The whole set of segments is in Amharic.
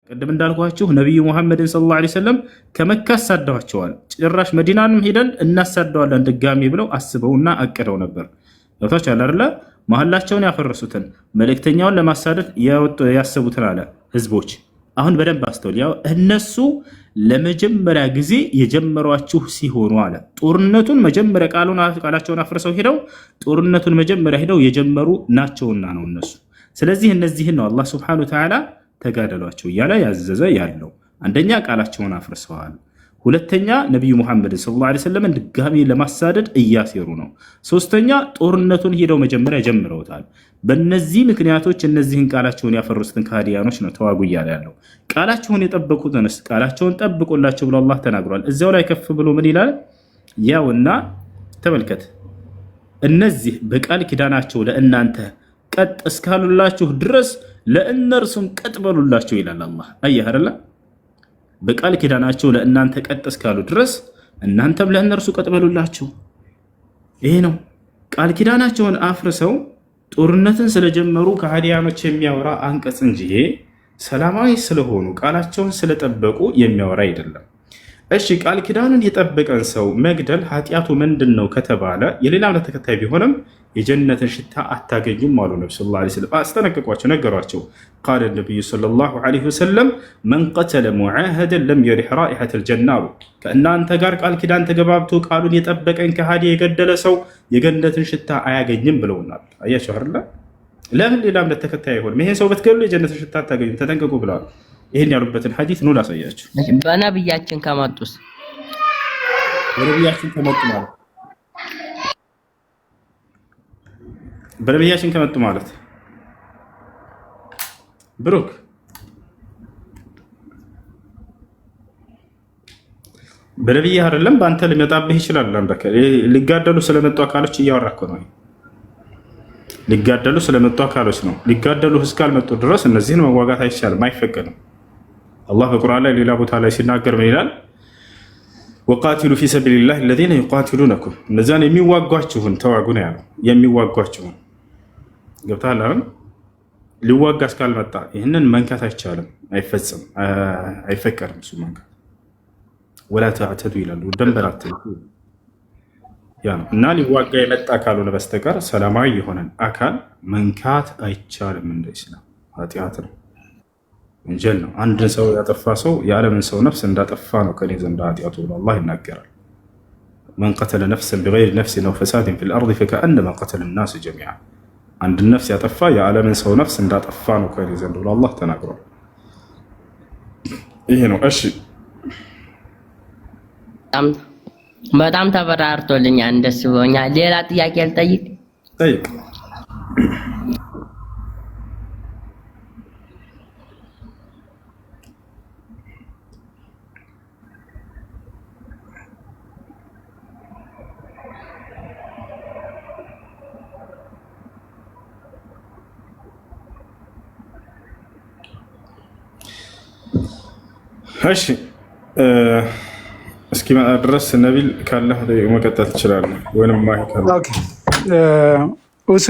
ቅድም እንዳልኳችሁ ነብዩ መሐመድን ሰለላሁ ዐለይሂ ወሰለም ከመካ አሳደዋቸዋል። ጭራሽ መዲናንም ሄደን እናሳደዋለን ድጋሚ ብለው አስበውና አቅደው ነበር። ገብታችሁ አይደለ? መሐላቸውን ያፈረሱትን መልእክተኛውን ለማሳደድ ያሰቡትን አለ ህዝቦች። አሁን በደንብ አስተውል። ያው እነሱ ለመጀመሪያ ጊዜ የጀመሯችሁ ሲሆኑ አለ ጦርነቱን መጀመሪያ ቃላቸውን አፍርሰው ሄደው ጦርነቱን መጀመሪያ ሄደው የጀመሩ ናቸውና ነው እነሱ። ስለዚህ እነዚህን ነው አላህ ሱብሓነሁ ወተዓላ ተጋደሏቸው እያለ ያዘዘ ያለው። አንደኛ ቃላቸውን አፍርሰዋል፣ ሁለተኛ ነቢዩ ሙሐመድን ሰለላሁ ዐለይሂ ወሰለም ድጋሚ ለማሳደድ እያሴሩ ነው፣ ሶስተኛ ጦርነቱን ሄደው መጀመሪያ ጀምረውታል። በእነዚህ ምክንያቶች እነዚህን ቃላቸውን ያፈረሱትን ከሃዲያኖች ነው ተዋጉ እያለ ያለው። ቃላቸውን የጠበቁትንስ ቃላቸውን ጠብቁላቸው ብሎ አላህ ተናግሯል። እዚያው ላይ ከፍ ብሎ ምን ይላል? ያውና ተመልከት፣ እነዚህ በቃል ኪዳናቸው ለእናንተ ቀጥ እስካሉላችሁ ድረስ ለእነርሱም ቀጥ በሉላቸው ይላል አላህ። አየህ አይደለ? በቃል ኪዳናቸው ለእናንተ ቀጥ እስካሉ ድረስ እናንተም ለእነርሱ ቀጥ በሉላቸው። ይሄ ነው ቃል ኪዳናቸውን አፍርሰው ጦርነትን ስለጀመሩ ከሃዲያኖች የሚያወራ አንቀጽ እንጂ ሰላማዊ ስለሆኑ ቃላቸውን ስለጠበቁ የሚያወራ አይደለም። እሺ ቃል ኪዳኑን የጠበቀን ሰው መግደል ኃጢአቱ ምንድን ነው ከተባለ የሌላ እምነት ተከታይ ቢሆንም የጀነትን ሽታ አታገኙም አሉ ነብዩ ሰለላሁ ዐለይሂ ወሰለም። አስጠነቀቋቸው፣ ነገሯቸው። ቃለ ነብዩ ሰለላሁ ዐለይሂ ወሰለም መን ቀተለ ሙዓሀደን ለም የሪሕ ራኢሐተል ጀና አሉ። ከእናንተ ጋር ቃል ኪዳን ተገባብቶ ቃሉን የጠበቀን ከሃዲ የገደለ ሰው የገነትን ሽታ አያገኝም ብለውናል። አያችሁ አይደል? ለምን ሌላ እምነት ተከታይ አይሆንም? ይሄን ሰው ብትገሉ የጀነትን ሽታ አታገኙም፣ ተጠንቀቁ ብለዋል። ይሄን ያሉበትን ሐዲስ ነው ላሳያችሁ። በነብያችን ከመጡስ በነብያችን ከመጡ ማለት በነብያችን ከመጡ ማለት ብሩክ በነብይ አይደለም በአንተ ሊመጣብህ ይችላል። አንበከ ሊጋደሉ ስለመጡ አካሎች እያወራኩ ነው። ሊጋደሉ ስለመጡ አካሎች ነው። ሊጋደሉ እስካልመጡ ድረስ እነዚህን መዋጋት አይቻልም፣ አይፈቀድም። አላህ በቁርአን ላይ ሌላ ቦታ ላይ ሲናገር ምን ይላል? ወቃቲሉ ፊ ሰቢሊላህ አለዚነ ዩቃቲሉነኩም፣ እነዚያን የሚዋጓችሁን ተዋጉ ነው ያለው። የሚዋጓችሁን ገብቶሃል አይደል? ሊዋጋ እስካልመጣ ይህንን መንካት አይቻልም፣ አይፈጽም፣ አይፈቀድም። እሱ መንካት ወላ ተዕተዱ ይላሉ፣ ደንበር አትለፉ ያ ነው። እና ሊዋጋ የመጣ ካልሆነ በስተቀር ሰላማዊ የሆነን አካል መንካት አይቻልም። እንደ ኢስላም ኃጢአት ነው፣ ወንጀል ነው። አንድ ሰው ያጠፋ ሰው የዓለምን ሰው ነፍስ እንዳጠፋ ነው ከኔ ዘንድ ኃጢአቱ ብሎ አላህ ይናገራል። መን ቀተለ ነፍሰን ቢገይሪ ነፍሲን አው ፈሳድን ፊል አርድ ፈከአነማ ቀተለ ናስ ጀሚዓ፣ አንድ ነፍስ ያጠፋ የዓለምን ሰው ነፍስ እንዳጠፋ ነው ከኔ ዘንድ ብሎ አላህ ተናግሯል። ይሄ ነው። እሺ በጣም ተበራርቶልኛል፣ ደስ ብሎኛል። ሌላ ጥያቄ ልጠይቅ? ጠይቅ። እሺ እስኪመጣ ድረስ ነቢል ካለህ መቀጠል ትችላለህ፣ ወይንም ኦኬ። እሱ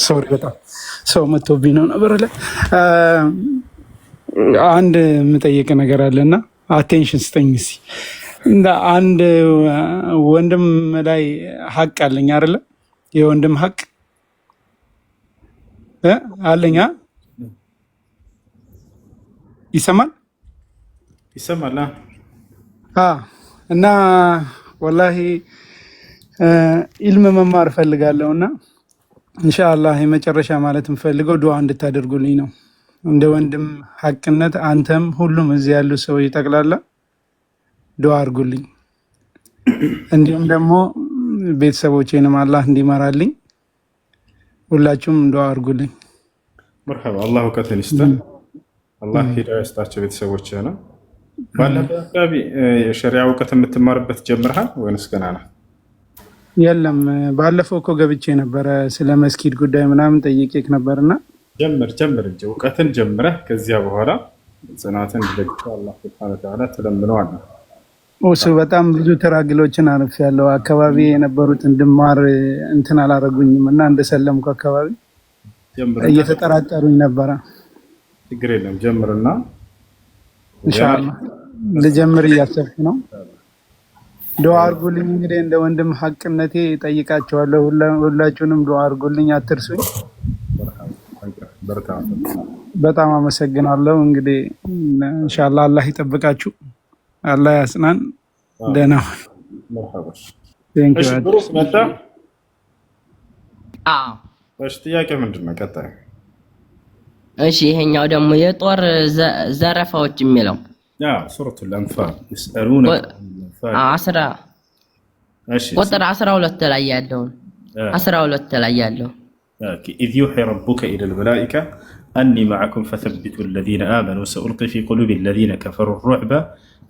ሶሪ በጣም ሰው መጥቶብኝ ነው ነበር ላይ አንድ የምጠይቅ ነገር አለና አቴንሽን ስጠኝ እስኪ። እንደ አንድ ወንድም ላይ ሀቅ አለኝ አይደለ? የወንድም ሀቅ አለኛ። ይሰማል? ይሰማል። እና ወላሂ ኢልም መማር እፈልጋለሁ እና ኢንሻአላህ የመጨረሻ ማለት የምፈልገው ዱዓ እንድታደርጉልኝ ነው። እንደ ወንድም ሀቅነት አንተም ሁሉም እዚህ ያሉ ሰዎች ጠቅላላ ዱዓ አድርጉልኝ። እንዲሁም ደግሞ ቤተሰቦቼንም አላህ እንዲመራልኝ ሁላችሁም ዱዓ አድርጉልኝ። መርሐባ። አላህ እውቀትን ይስጠን፣ አላህ ሂዳያ ይስጣቸው ቤተሰቦች ነው። ባለበት አካባቢ የሸሪዓ እውቀት የምትማርበት ጀምረሃል ወይንስ ገና ነው? የለም ባለፈው እኮ ገብቼ ነበረ ስለ መስጊድ ጉዳይ ምናምን ጠይቄክ ነበርና ጀምር እንጂ እውቀትን ጀምረህ ከዚያ በኋላ ጽናትን ደግፎ አላህ ሱብሓነሁ ወተዓላ ትለምነዋለህ። እሱ በጣም ብዙ ተራግሎችን አልፌያለሁ። አካባቢ የነበሩት እንድማር እንትን አላረጉኝም እና እንደሰለምኩ አካባቢ እየተጠራጠሩኝ ነበረ። ችግር የለም ጀምርና ኢንሻአላህ ልጀምር እያሰብኩ ነው። ዱዓ አድርጉልኝ። እንግዲህ እንደ ወንድም ሐቅነቴ ጠይቃቸዋለሁ። ሁላችሁንም ዱዓ አድርጉልኝ፣ አትርሱኝ። በጣም አመሰግናለሁ። እንግዲህ ኢንሻአላህ አላህ ይጠብቃችሁ፣ አላህ ያጽናን። ደህና እሺ ብሩክ መጣ። እሺ ጥያቄ ምንድን ነው ቀጣይ? እሺ ይሄኛው ደግሞ የጦር ዘረፋዎች የሚለው ሱረቱል አንፋል ይስአሉነ ቁጥር 12 ላይ ያለው 12 ላይ ያለው إذ يوحي ربك إلى الملائكة أني معكم فثبتوا الذين آمنوا سألقي في قلوب الذين كفروا الرعب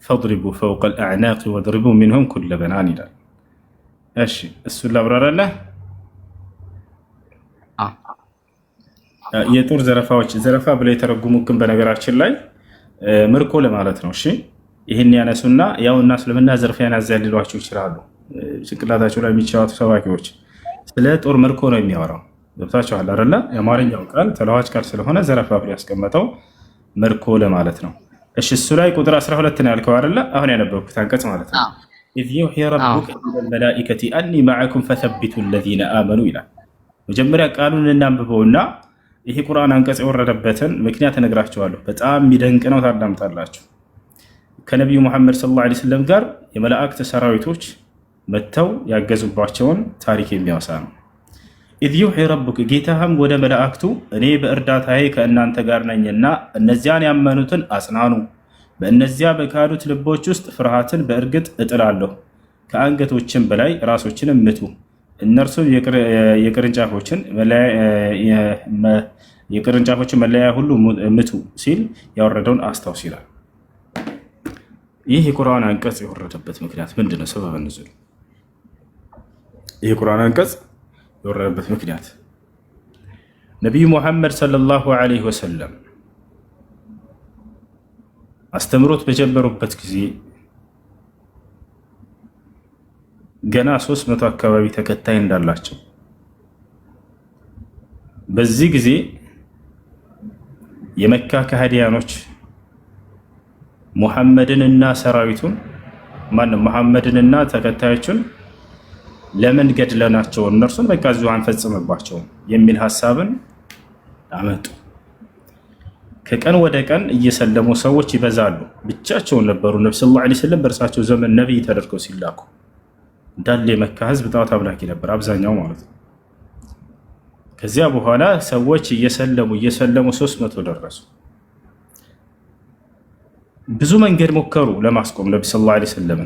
فاضربوا فوق الأعناق واضربوا منهم كل بنان. أشي السؤال أبرار الله የጦር ዘረፋ ብለው የተረጉሙክን በነገራችን ላይ ምርኮ ለማለት ነው። እሺ ይህን ያነሱና ያውና እስልምና ዘርፊያን ያዘልሏቸው ይችላሉ። ጭንቅላታቸው ላይ የሚጫወቱ ሰባኪዎች ስለ ጦር ምርኮ ነው የሚያወራው። ገብታችኋል አይደለ? የአማርኛው ቃል ተለዋጭ ቃል ስለሆነ ዘረፋ ብሎ ያስቀመጠው ምርኮ ለማለት ነው። እሺ እሱ ላይ ቁጥር 12 ነው ያልከው አይደለ? አሁን ያነበብኩት አንቀጽ ማለት ነው። إذ يوحي ربك إلى الملائكة أني معكم فثبتوا الذين آمنوا ይላል። መጀመሪያ ቃሉን እናንብበውና ይሄ ቁርአን አንቀጽ የወረደበትን ምክንያት እነግራችኋለሁ። በጣም የሚደንቅ ነው፣ ታዳምጣላችሁ። ከነቢዩ መሐመድ ሰለላሁ ዐለይሂ ወሰለም ጋር የመላእክት ሰራዊቶች መጥተው ያገዙባቸውን ታሪክ የሚያወሳ ነው። ኢዝ ዩሒ ረቡክ ጌታህም ወደ መላእክቱ እኔ በእርዳታዬ ከእናንተ ጋር ነኝና እነዚያን ያመኑትን አጽናኑ፣ በእነዚያ በካዱት ልቦች ውስጥ ፍርሃትን በእርግጥ እጥላለሁ፣ ከአንገቶችም በላይ ራሶችንም ምቱ፣ እነርሱም የቅርንጫፎችን መለያ ሁሉ ምቱ ሲል ያወረደውን አስታውስ ይላል። ይህ የቁርአን አንቀጽ የወረደበት ምክንያት ምንድን ነው? ሰበበ ኑዙል። ይህ የቁርአን አንቀጽ የወረደበት ምክንያት ነቢዩ ሙሐመድ ሰለላሁ ዐለይሂ ወሰለም አስተምሮት በጀመሩበት ጊዜ ገና 300 አካባቢ ተከታይ እንዳላቸው፣ በዚህ ጊዜ የመካ ከሃዲያኖች ሙሐመድንና ሰራዊቱን ሙሐመድንና ተከታዮቹን ለምን ገድለናቸው እነርሱን በቃ እዚሁ አንፈጽምባቸው የሚል ሐሳብን አመጡ። ከቀን ወደ ቀን እየሰለሙ ሰዎች ይበዛሉ። ብቻቸውን ነበሩ። ነብዩ ሰለላሁ ዐለይሂ ወሰለም በእርሳቸው ዘመን ነብይ ተደርገው ሲላኩ እንዳለ የመካ ህዝብ ጣዖት አምላኪ ነበር አብዛኛው ማለት ነው። ከዚያ በኋላ ሰዎች እየሰለሙ 300 ደረሱ። ብዙ መንገድ ሞከሩ ለማስቆም ነብዩ ሰለላሁ ዐለይሂ ወሰለም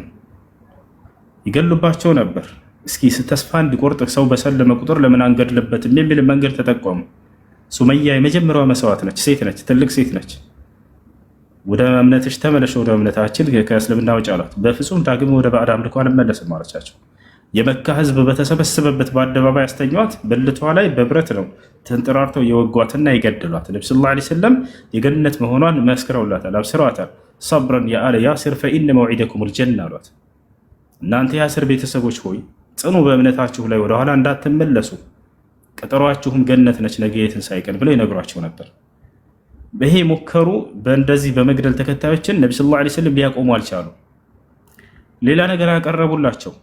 ይገሉባቸው ነበር። እስኪ ተስፋ እንዲቆርጥ ሰው በሰለመ ቁጥር ለምን አንገድልበትም የሚል መንገድ ተጠቀሙ። ሱመያ የመጀመሪያዋ መስዋዕት ነች። ሴት ነች፣ ትልቅ ሴት ነች። ወደ እምነትሽ ተመለሽ፣ ወደ እምነታችን ከእስልምና ውጭ አሏት። በፍጹም ዳግም ወደ ባዕድ አምልኮ አልመለስም አለቻቸው። የመካ ህዝብ በተሰበሰበበት በአደባባይ ያስተኟት። ብልቷ ላይ በብረት ነው ተንጠራርተው የወጓትና የገደሏት። ነብዩ ሰለላሁ ዐለይሂ ወሰለም የገነት መሆኗን መስክረውላታል፣ አብስረዋታል። ሰብረን የአለ ያሲር ፈኢነ መውዒደኩሙል ጀና አሏት። እናንተ የያሲር ቤተሰቦች ሆይ ጽኑ በእምነታችሁ ላይ ወደኋላ እንዳትመለሱ፣ ቀጠሯችሁም ገነት ነች ነገ የትንሣኤ ቀን ብለው ይነግሯቸው ነበር። በይሄ ሞከሩ። በእንደዚህ በመግደል ተከታዮችን ነብዩ ሰለላሁ ዐለይሂ ወሰለም ሊያቆሙ አልቻሉ። ሌላ ነገር ያቀረቡላቸው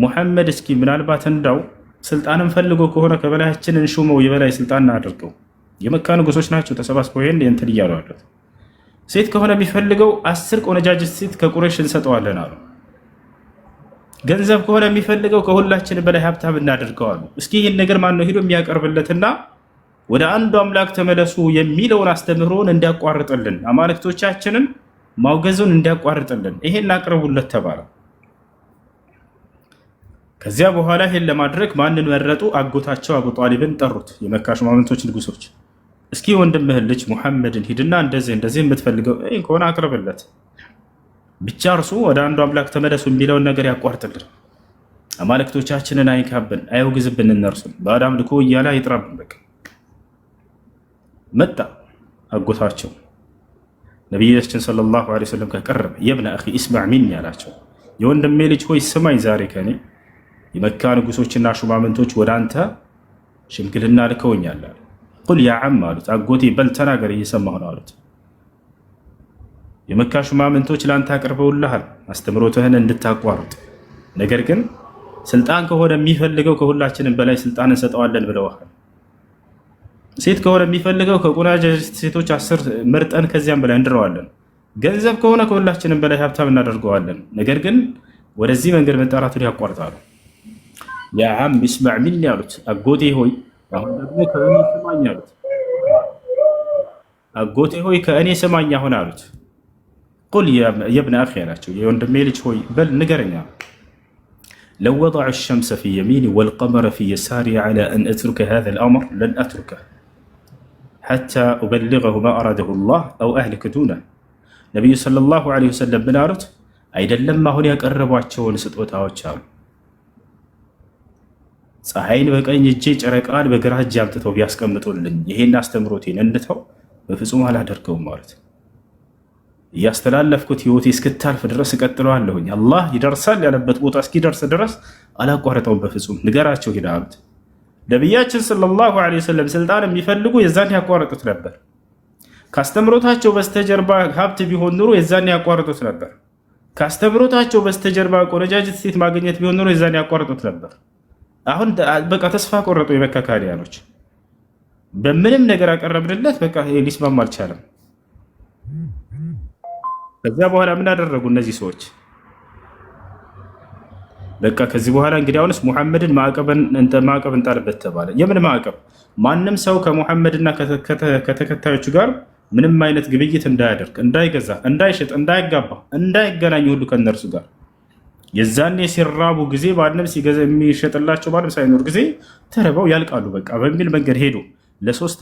ሙሐመድ እስኪ ምናልባት እንዳው ስልጣንን ፈልጎ ከሆነ ከበላያችን እንሹመው፣ የበላይ ስልጣን አድርገው። የመካ ንጉሶች ናቸው ተሰባስበው ይሄን እንትን እያሉ አሉት። ሴት ከሆነ የሚፈልገው 10 ቆነጃጅት ሴት ከቁረይሽ እንሰጠዋለን አሉ። ገንዘብ ከሆነ የሚፈልገው ከሁላችን በላይ ሀብታም እናደርገዋሉ። እስኪ ይህን ነገር ማን ነው ሄዶ የሚያቀርብለትና ወደ አንዱ አምላክ ተመለሱ የሚለውን አስተምህሮን እንዲያቋርጥልን፣ አማልክቶቻችንን ማውገዙን እንዲያቋርጥልን ይሄን አቅርቡለት ተባለ። ከዚያ በኋላ ይሄን ለማድረግ ማንን መረጡ? አጎታቸው አቡ ጣሊብን ጠሩት። የመካ ሹማምንቶች ንጉሶች፣ እስኪ ወንድምህን ልጅ ሙሐመድን ሂድና እንደዚህ የምትፈልገው ከሆነ አቅርብለት፣ ብቻ እርሱ ወደ አንዱ አምላክ ተመለሱ የሚለውን ነገር ያቋርጥልን፣ አማልክቶቻችንን አይንካብን፣ አይውግዝብን፣ እነርሱን ባዕድ አምልኮ እያለ አይጥራብን። በቃ መጣ አጎታቸው ነቢያችን ሰለላሁ ዐለይሂ ወሰለም ከቀረበ የብነ አኺ ኢስማዕ ሚኒ ያላቸው፣ የወንድሜ ልጅ ሆይ ስማኝ፣ ዛሬ ከኔ የመካ ንጉሶችና ሹማምንቶች ወደ አንተ ሽምግልና ልከውኛል። ቁል ያ ዓም አሉት፣ አጎቴ በል ተናገር እየሰማሁ ነው አሉት። የመካ ሹማምንቶች ለአንተ አቅርበውልሃል አስተምሮትህን እንድታቋርጥ፣ ነገር ግን ስልጣን ከሆነ የሚፈልገው ከሁላችንም በላይ ስልጣን እንሰጠዋለን ብለዋል። ሴት ከሆነ የሚፈልገው ከቆነጃጅት ሴቶች 10 መርጠን ከዚያም በላይ እንድረዋለን። ገንዘብ ከሆነ ከሁላችንም በላይ ሀብታም እናደርገዋለን። ነገር ግን ወደዚህ መንገድ መጣራቱን ያቋርጣሉ። ያ ዓም ይስማዕ ሚኒ አሉት፣ አጎቴ ሆይ አሁን ደግሞ ከእኔ ስማኝ አሉት። አጎቴ ሆይ ከእኔ ስማኝ አሁን አሉት። ቁል የብነ አኺ አላቸው፣ የወንድሜ ልጅ ሆይ በል ንገረኛ። ለው ወضዑ الሸምሰ ፊ የሚኒ ወልቀመረ ፊ የሳሪ ዐላ አን አትሩከ ሃዛ አልአምር ለን አትሩከ ሐታ ኡበልገሁ ማ አራደሁ ላህ አው አህሊከ ዱነህ። ነቢዩ ሰለላሁ ዐለይሂ ወሰለም ምን አሉት? አይደለም አሁን ያቀረቧቸውን ስጦታዎች አሉ ፀሐይን በቀኝ እጄ ጨረቃን በግራ እጄ አምጥተው ቢያስቀምጡልኝ ይሄን አስተምሮቴን እንድተው በፍጹም አላደርገውም ማለት እያስተላለፍኩት ህይወቴ እስክታልፍ ድረስ እቀጥለዋለሁኝ። አላህ ይደርሳል ያለበት ቦታ እስኪደርስ ድረስ አላቋረጠውም በፍጹም ንገራቸው ሂድ አሉት። ነቢያችን ሰለላሁ ዐለይሂ ወሰለም ስልጣን የሚፈልጉ የዛን ያቋርጡት ነበር። ካስተምሮታቸው በስተጀርባ ሀብት ቢሆን ኑሮ የዛን ያቋርጡት ነበር። ካስተምሮታቸው በስተጀርባ ቆነጃጅት ሴት ማግኘት ቢሆን ኑሮ የዛን ያቋርጡት ነበር። አሁን በቃ ተስፋ ቆረጡ። የመካ ካዲያኖች በምንም ነገር አቀረብንለት፣ በቃ ሊስማማ አልቻለም። ከዚያ በኋላ ምን አደረጉ እነዚህ ሰዎች? በቃ ከዚህ በኋላ እንግዲህ አሁንስ ሙሐመድን ማዕቀብ እንጣልበት ተባለ። የምን ማዕቀብ? ማንም ሰው ከሙሐመድና ከተከታዮቹ ጋር ምንም አይነት ግብይት እንዳያደርግ፣ እንዳይገዛ፣ እንዳይሸጥ፣ እንዳይጋባ፣ እንዳይገናኝ ሁሉ ከነርሱ ጋር የዛኔ ሲራቡ ጊዜ ማንም ሲገዛ የሚሸጥላቸው ማንም ሳይኖር ጊዜ ተርበው ያልቃሉ በቃ በሚል መንገድ ሄዱ። ለ3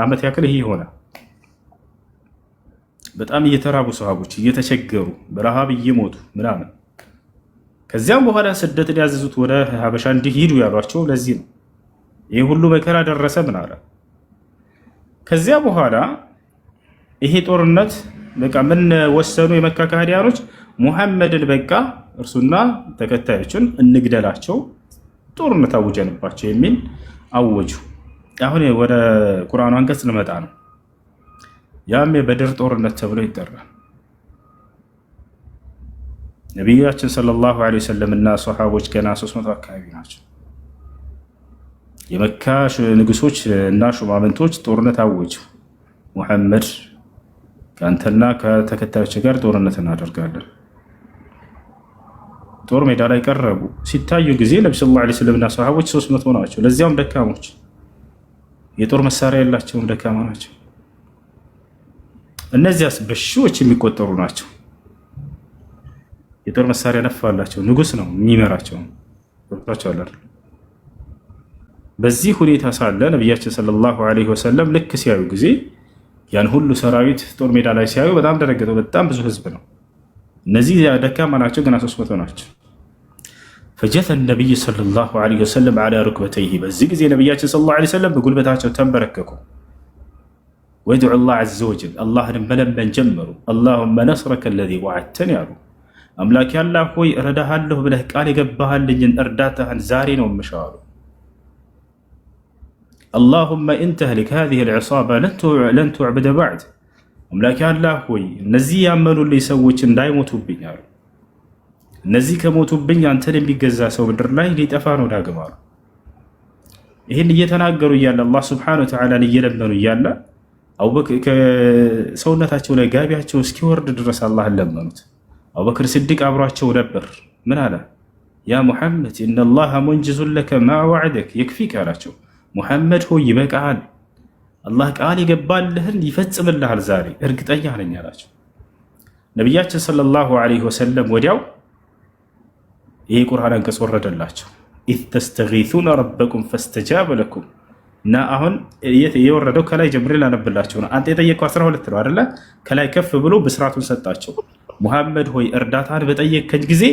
ዓመት ያክል ይሄ ሆነ። በጣም እየተራቡ ሰሃቦች እየተቸገሩ በረሃብ እየሞቱ ምናምን። ከዚያም በኋላ ስደትን ያዘዙት ወደ ሀበሻ እንዲሄዱ ያሏቸው ለዚህ ነው። ይህ ሁሉ መከራ ደረሰ። ምን አለ ከዚያ በኋላ ይሄ ጦርነት በቃ ምን ወሰኑ የመካ ካህዲያኖች? ሙሐመድን በቃ እርሱና ተከታዮችን እንግደላቸው፣ ጦርነት አውጀንባቸው የሚል አወጁ። አሁን ወደ ቁርአኑ አንቀጽ ልመጣ ነው። ያም የበድር ጦርነት ተብሎ ይጠራል። ነቢያችን ሰለላሁ ዐለይሂ ወሰለም እና ሶሐቦች ገና 300 አካባቢ ናቸው። የመካ ንጉሶች እና ሹማምንቶች ጦርነት አወጁ። ሙሐመድ ከአንተና ከተከታዮች ጋር ጦርነት እናደርጋለን። ጦር ሜዳ ላይ ቀረቡ። ሲታዩ ጊዜ ነብዩ ሰለላሁ ዐለይሂ ወሰለም እና ሶሐቦች 300 ናቸው። ለዚያም ደካሞች፣ የጦር መሳሪያ የላቸውም፣ ደካማ ናቸው። እነዚያስ በሺዎች የሚቆጠሩ ናቸው። የጦር መሳሪያ ነፋላቸው። ንጉስ ነው የሚመራቸው። በዚህ ሁኔታ ሳለ ነቢያችን ሰለላሁ ዐለይሂ ወሰለም ልክ ሲያዩ ጊዜ ያን ሁሉ ሰራዊት ጦር ሜዳ ላይ ሲያዩ በጣም ደነገጡ። በጣም ብዙ ህዝብ ነው። እነዚህ ደካማ ናቸው፣ ገና 300 ናቸው። ፈጀተ ነቢይ ሰለላሁ ዐለይሂ ወሰለም ዐላ ሩክበተይሂ። በዚህ ጊዜ ነቢያችን ሰለላሁ ዐለይሂ ወሰለም በጉልበታቸው ተንበረከኩ። ወድዑ ላህ ዐዘ ወጀል፣ አላህንም መለመን ጀመሩ። አላሁመ ነስረከ አለዚ ወዐድተኒ አሉ። አምላክ ያላህ ሆይ እረዳሃለሁ ብለህ ቃል የገባህልኝን እርዳታህን ዛሬ ነው የምሻው አሉ። አላሁመ ኢንተህሊክ ሃዚሂ ልዕሳባ ለን ቱዕበደ ባዕድ፣ አምላክ ያላህ ሆይ እነዚህ ያመኑልኝ ሰዎች እንዳይሞቱብኝ አሉ። እነዚህ ከሞቱብኝ አንተን የሚገዛ ሰው ምድር ላይ ሊጠፋ ነው ዳግም አሉ። ይህን እየተናገሩ እያለ አላህ ስብሐነሁ ወተዓላን እየለመኑ እያለ አቡበክር ከሰውነታቸው ላይ ጋቢያቸው እስኪወርድ ድረስ አላህን ለመኑት። አቡበክር ስዲቅ አብሯቸው ነበር። ምን አለ? ያ ሙሐመድ ኢነላሃ ሙንጅዙን ለከ ማ ወዐደክ የክፊክ አላቸው። ሙሐመድ ሆይ ይበቃሃል፣ አላህ ቃል የገባልህን ይፈጽምልሃል ዛሬ እርግጠኛ ነኝ አላቸው። ነቢያችን ሰለላሁ ዐለይሂ ወሰለም ወዲያው ይሄ ቁርአን አንቀጽ ወረደላቸው። ኢዝ ተስተጊሱነ ረበኩም ፈስተጃበ ለኩም እና አሁን የወረደው ከላይ ጀምሬ ላነብላቸው ነው። አንተ የጠየቀው 12 ነው አይደለ? ከላይ ከፍ ብሎ ብስራቱን ሰጣቸው። ሙሐመድ ሆይ እርዳታን በጠየከኝ ጊዜ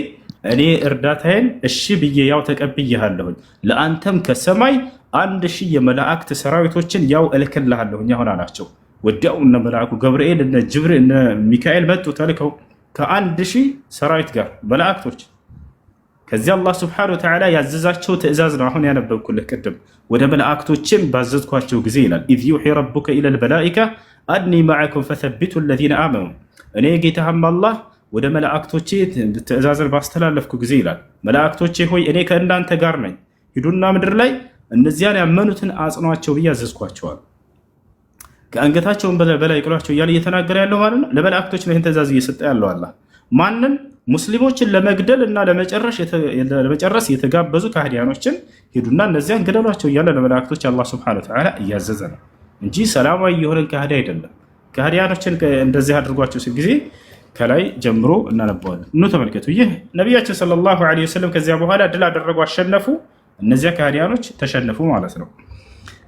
እኔ እርዳታዬን እሺ ብዬ ያው ተቀብዬሃለሁኝ። ለአንተም ከሰማይ 1000 የመላእክት ሰራዊቶችን ያው እልክልሃለሁኝ አሁን አላቸው። ወዲያው እነ መልአኩ ገብርኤል እነ ጅብሪል እነ ሚካኤል መጡ ተልከው ከ1000 ሰራዊት ጋር መላእክቶች ከዚያ አላህ ስብሐነሁ ወተዓላ ያዘዛቸው ትእዛዝ ነው አሁን ያነበብኩልህ ቅድም። ወደ መላእክቶችም ባዘዝኳቸው ጊዜ ይላል ኢዝ ዩሒ ረቡከ ኢለል መላኢካ አኒ መዐኩም ፈሰቢቱ ለዚነ አመኑ። እኔ ጌታህም አላህ ወደ መላእክቶቼ ትእዛዝን ባስተላለፍኩ ጊዜ ይላል መላእክቶቼ ሆይ እኔ ከእናንተ ጋር ነኝ፣ ሂዱና ምድር ላይ እነዚያን ያመኑትን አጽኗቸው ብዬ አዘዝኳቸዋል። ከአንገታቸውን በላይ ይቅሏቸው እያለ እየተናገረ ያለው ማለት ነው። ለመላእክቶች ነው ይህን ትእዛዝ እየሰጠ ያለው አላህ። ማንን? ሙስሊሞችን ለመግደል እና ለመጨረስ የተጋበዙ ከሃዲያኖችን ሂዱና እነዚያን ግደሏቸው እያለ ለመላእክቶች አላህ ሱብሓነሁ ወተዓላ እያዘዘ ነው እንጂ ሰላማዊ የሆነን ከሃዲ አይደለም። ከሃዲያኖችን እንደዚህ አድርጓቸው ሲል ጊዜ ከላይ ጀምሮ እናነባዋለን። እኑ ተመልከቱ። ይህ ነቢያችን ሰለላሁ ዐለይሂ ወሰለም ከዚያ በኋላ ድል አደረጉ፣ አሸነፉ። እነዚያ ከሃዲያኖች ተሸነፉ ማለት ነው።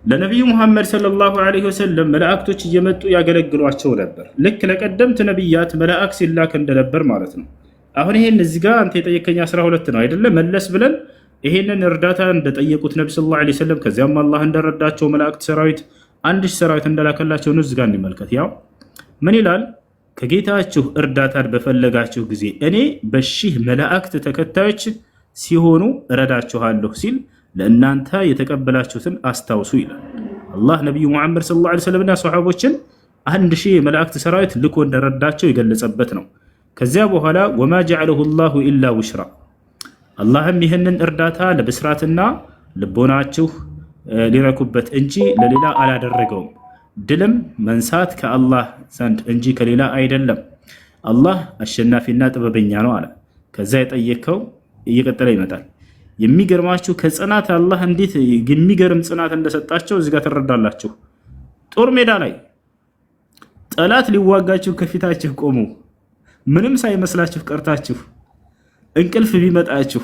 ለነቢዩ ሙሐመድ ሰለላሁ ዐለይሂ ወሰለም መላእክቶች እየመጡ ያገለግሏቸው ነበር። ልክ ለቀደምት ነቢያት መላእክ ሲላክ እንደነበር ማለት ነው። አሁን ይሄን እዚህ ጋር አንተ የጠየቀኝ 12 ነው አይደለ? መለስ ብለን ይሄንን እርዳታ እንደጠየቁት ነቢ ሰለላሁ ዐለይሂ ወሰለም ከዚያም አላህ እንደረዳቸው መላእክት ሰራዊት 1000 ሰራዊት እንደላከላቸው ነው። እዚህ ጋር እንመልከት። ያው ምን ይላል? ከጌታችሁ እርዳታን በፈለጋችሁ ጊዜ እኔ በሺህ መላእክት ተከታዮች ሲሆኑ እረዳችኋለሁ ሲል ለእናንተ የተቀበላችሁትን አስታውሱ ይላል አላህ። ነቢዩ ሙሐመድ ሰለላሁ ዐለይሂ ወሰለምና ሰሓቦችን 1000 የመላእክት ሰራዊት ልኮ እንደረዳቸው የገለጸበት ነው። ከዚያ በኋላ ወማ ጀዐለሁ ላሁ ኢላ ውሽራ፣ አላህም ይህንን እርዳታ ለብስራትና ልቦናችሁ ሊረኩበት እንጂ ለሌላ አላደረገውም። ድልም መንሳት ከአላህ ዘንድ እንጂ ከሌላ አይደለም። አላህ አሸናፊና ጥበበኛ ነው አለ። ከዛ የጠየቀው እየቀጠለ ይመጣል። የሚገርማችሁ ከጽናት አላህ እንዴት የሚገርም ጽናት እንደሰጣቸው እዚህ ጋር ትረዳላችሁ። ጦር ሜዳ ላይ ጠላት ሊዋጋችሁ ከፊታችሁ ቆሙ፣ ምንም ሳይመስላችሁ ቀርታችሁ እንቅልፍ ቢመጣችሁ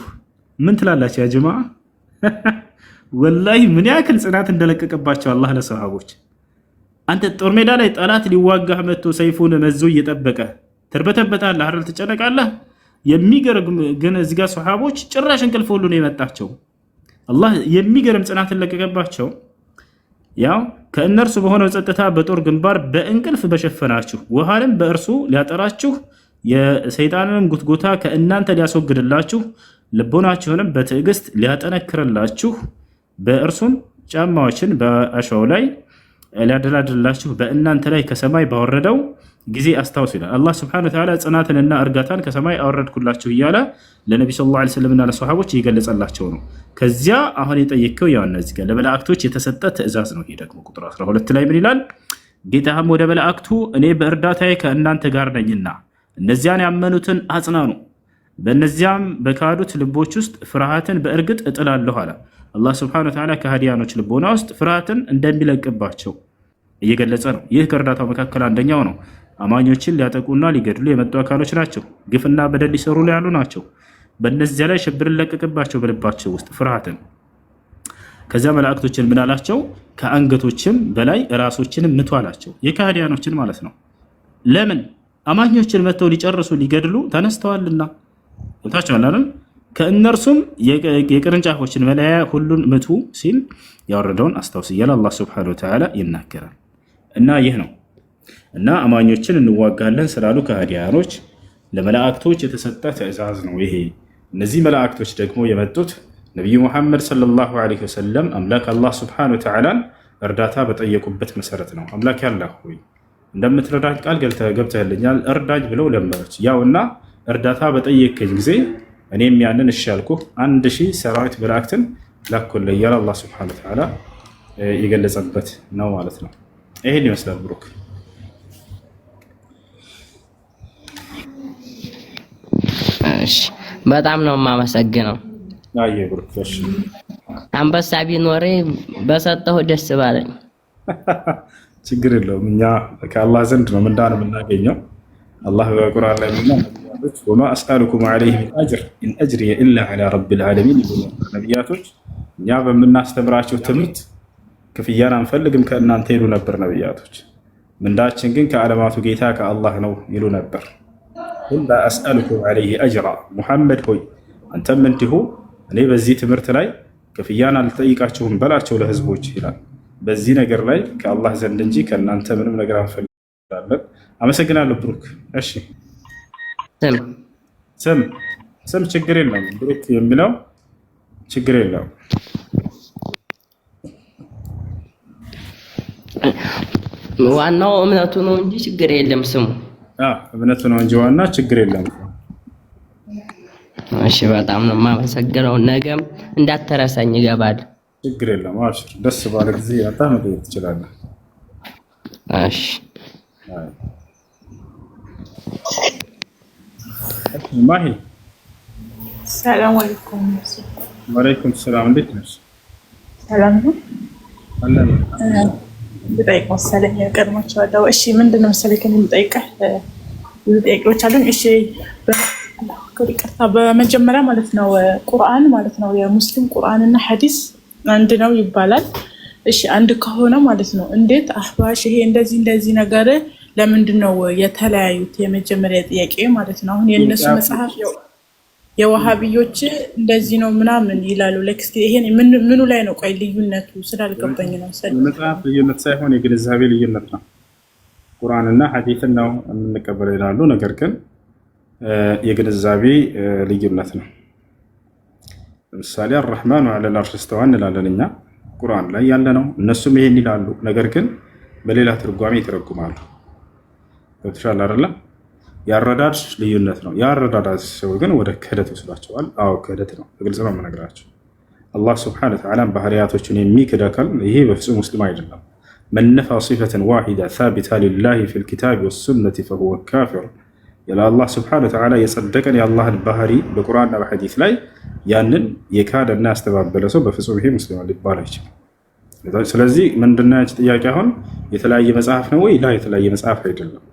ምን ትላላችሁ? ያ ጀማዓ ወላሂ ምን ያክል ጽናት እንደለቀቀባቸው አላህ ለሰሃቦች። አንተ ጦር ሜዳ ላይ ጠላት ሊዋጋህ መጥቶ ሰይፉን መዞ እየጠበቀ ትርበተበታለህ አይደል? ትጨነቃለህ። የሚገርም ግን እዚህ ጋር ሰሃቦች ጭራሽ እንቅልፍ ሁሉ ነው የመጣቸው። አላህ የሚገርም ጽናትን ለቀቀባቸው። ያው ከእነርሱ በሆነው ጸጥታ በጦር ግንባር በእንቅልፍ በሸፈናችሁ ውሃንም በእርሱ ሊያጠራችሁ የሰይጣንን ጉትጎታ ከእናንተ ሊያስወግድላችሁ ልቦናችሁንም በትዕግስት ሊያጠነክርላችሁ በእርሱም ጫማዎችን በአሸዋው ላይ ሊያደላድላችሁ በእናንተ ላይ ከሰማይ ባወረደው ጊዜ አስታውሱ ይላል አላህ ሱብሓነሁ ወተዓላ። ጽናትንና እርጋታን ከሰማይ አወረድኩላችሁ እያለ ለነቢ ሰለላሁ ዐለይሂ ወሰለምና ለሰሃቦች እየገለጸላቸው ነው። ከዚያ አሁን የጠየቀው ያው እነዚህ ጋር ለመላእክቶች የተሰጠ ትእዛዝ ነው። ይሄ ደግሞ ቁጥር 12 ላይ ምን ይላል? ጌታህም ወደ መላእክቱ እኔ በእርዳታዬ ከእናንተ ጋር ነኝና እነዚያን ያመኑትን አጽናኑ፣ በእነዚያም በካዱት ልቦች ውስጥ ፍርሃትን በእርግጥ እጥላለሁ አለ አላህ ሱብሓነሁ ወተዓላ። ከሃዲያኖች ልቦና ውስጥ ፍርሃትን እንደሚለቅባቸው እየገለጸ ነው። ይህ ከእርዳታው መካከል አንደኛው ነው። አማኞችን ሊያጠቁና ሊገድሉ የመጡ አካሎች ናቸው። ግፍና በደል ሊሰሩ ላይ ያሉ ናቸው። በእነዚያ ላይ ሽብርን ለቀቅባቸው በልባቸው ውስጥ ፍርሃትን። ከዚያ መላእክቶችን ምን አላቸው? ከአንገቶችም በላይ ራሶችንም ምቱ አላቸው። የካህዲያኖችን ማለት ነው። ለምን? አማኞችን መጥተው ሊጨርሱ ሊገድሉ ተነስተዋልና። ታቸዋላለን። ከእነርሱም የቅርንጫፎችን መለያ ሁሉን ምቱ ሲል ያወረደውን አስታውስ እያለ አላህ ሱብሓነሁ ወተዓላ ይናገራል። እና ይህ ነው እና አማኞችን እንዋጋለን ስላሉ ከሃዲያኖች ለመላእክቶች የተሰጠ ትእዛዝ ነው ይሄ። እነዚህ መላእክቶች ደግሞ የመጡት ነቢዩ ሙሐመድ ሰለላሁ ዐለይሂ ወሰለም አምላክ አላህ ሱብሓነሁ ወተዓላን እርዳታ በጠየቁበት መሰረት ነው። አምላክ ያላህ ሆይ እንደምትረዳኝ ቃል ገብተህልኛል እርዳኝ ብለው ለመኑት። ያውና እርዳታ በጠየቀኝ ጊዜ እኔም ያንን እሺ ያልኩህ 1000 ሰራዊት መላእክትን ላኩልህ እያለ አላህ ሱብሓነሁ ወተዓላ የገለጸበት ነው ማለት ነው። ይሄን ይመስላል ብሩክ። እሺ በጣም ነው የማመሰግነው። አየ ብሩክ። እሺ አንበሳ ቢኖሬ በሰጠሁ ደስ ባለኝ። ችግር የለውም። እኛ ከአላህ ዘንድ ነው ምንዳን የምናገኘው። አላህ በቁርአን ላይ ምንና ወማ አስአሉኩም ዐለይሂ ሚን አጅር ኢን አጅሪየ ኢላ ዐላ ረቢል ዓለሚን ይሉ ነቢያቶች። እኛ በምናስተምራቸው ትምህርት ክፍያን አንፈልግም ከእናንተ ይሉ ነበር ነቢያቶች። ምንዳችን ግን ከዓለማቱ ጌታ ከአላህ ነው ይሉ ነበር። ቁል ላ አስአሉኩም ዐለይሂ አጅራ፣ ሙሐመድ ሆይ አንተም እንዲሁ እኔ በዚህ ትምህርት ላይ ክፍያን አልጠይቃችሁም በላቸው ለህዝቦች ይላል። በዚህ ነገር ላይ ከአላህ ዘንድ እንጂ ከእናንተ ምንም ነገር አንፈልጋለን። አመሰግናለሁ ብሩክ። እሺ ስም ስም ችግር የለም። ብሩክ የሚለው ችግር የለውም። ዋናው እምነቱ ነው እንጂ ችግር የለም ስሙ። እምነቱ ነው እንጂ ዋና ችግር የለም። እሺ በጣም ነው የማመሰግነው። ነገም እንዳትረሳኝ ይገባል። ችግር የለም። አብሽር፣ ደስ ባለ ጊዜ በጣም መጠየቅ ትችላለህ። እሺ ማሂ ሰላም አለይኩም። ወአለይኩም ሰላም። እንዴት ነሽ? ሰላም ነው አለን። ብጠይቅ መሰለኝ ቀድማቸዋለሁ። እሺ ምንድን ነው መሰለኝ ከእኔ የምጠይቅህ ብዙ ጥያቄዎች አሉኝ። እሺ ይቅርታ፣ በመጀመሪያ ማለት ነው ቁርአን ማለት ነው የሙስሊም ቁርአንና ሐዲስ አንድ ነው ይባላል። እሺ አንድ ከሆነ ማለት ነው እንዴት አህባሽ ይሄ እንደዚህ ነገር ለምንድን ነው የተለያዩት? የመጀመሪያ ጥያቄ ማለት ነው። አሁን የእነሱ መጽሐፍ የዋሃብዮች እንደዚህ ነው ምናምን ይላሉ። ለክስ ይሄን ምኑ ላይ ነው? ቆይ ልዩነቱ ስላልገባኝ ነው። መጽሐፍ ልዩነት ሳይሆን የግንዛቤ ልዩነት ነው። ቁርአንና ሐዲስን ነው የምንቀበለው ይላሉ። ነገር ግን የግንዛቤ ልዩነት ነው። ለምሳሌ አርረህማኑ ዐለል ዐርሽ እስተዋ እንላለን እኛ ቁርአን ላይ ያለ ነው። እነሱም ይሄን ይላሉ። ነገር ግን በሌላ ትርጓሜ ይተረጉማሉ። ገብቶሻል አይደለ? የአረዳድ ልዩነት ነው። የአረዳድ ሰው ግን ወደ ክህደት ወስዷቸዋል። አዎ ክህደት ነው። በግልጽ ነው የምነግራቸው። አላህ ስብሐነሁ ወተዓላ ባህሪያቶችን የሚክድ አካል ይሄ በፍጹም ሙስሊም አይደለም። መን ነፋ ሲፈተን ዋሂዳ ሳቢታ ሊላሂ ፊል ኪታቢ ወሱነቲ ፈሁወ ካፊር። የአላህ ስብሐነሁ ወተዓላ የጸደቀን የአላህን ባህሪ በቁርአንና በሐዲስ ላይ ያንን የካደና ያስተባበለ ሰው በፍጹም ይሄ ሙስሊም ሊባል አይችልም። ስለዚህ ምንድነው ያንቺ ጥያቄ? አሁን የተለያየ መጽሐፍ ነው ወይ? ላ የተለያየ መጽሐፍ አይደለም።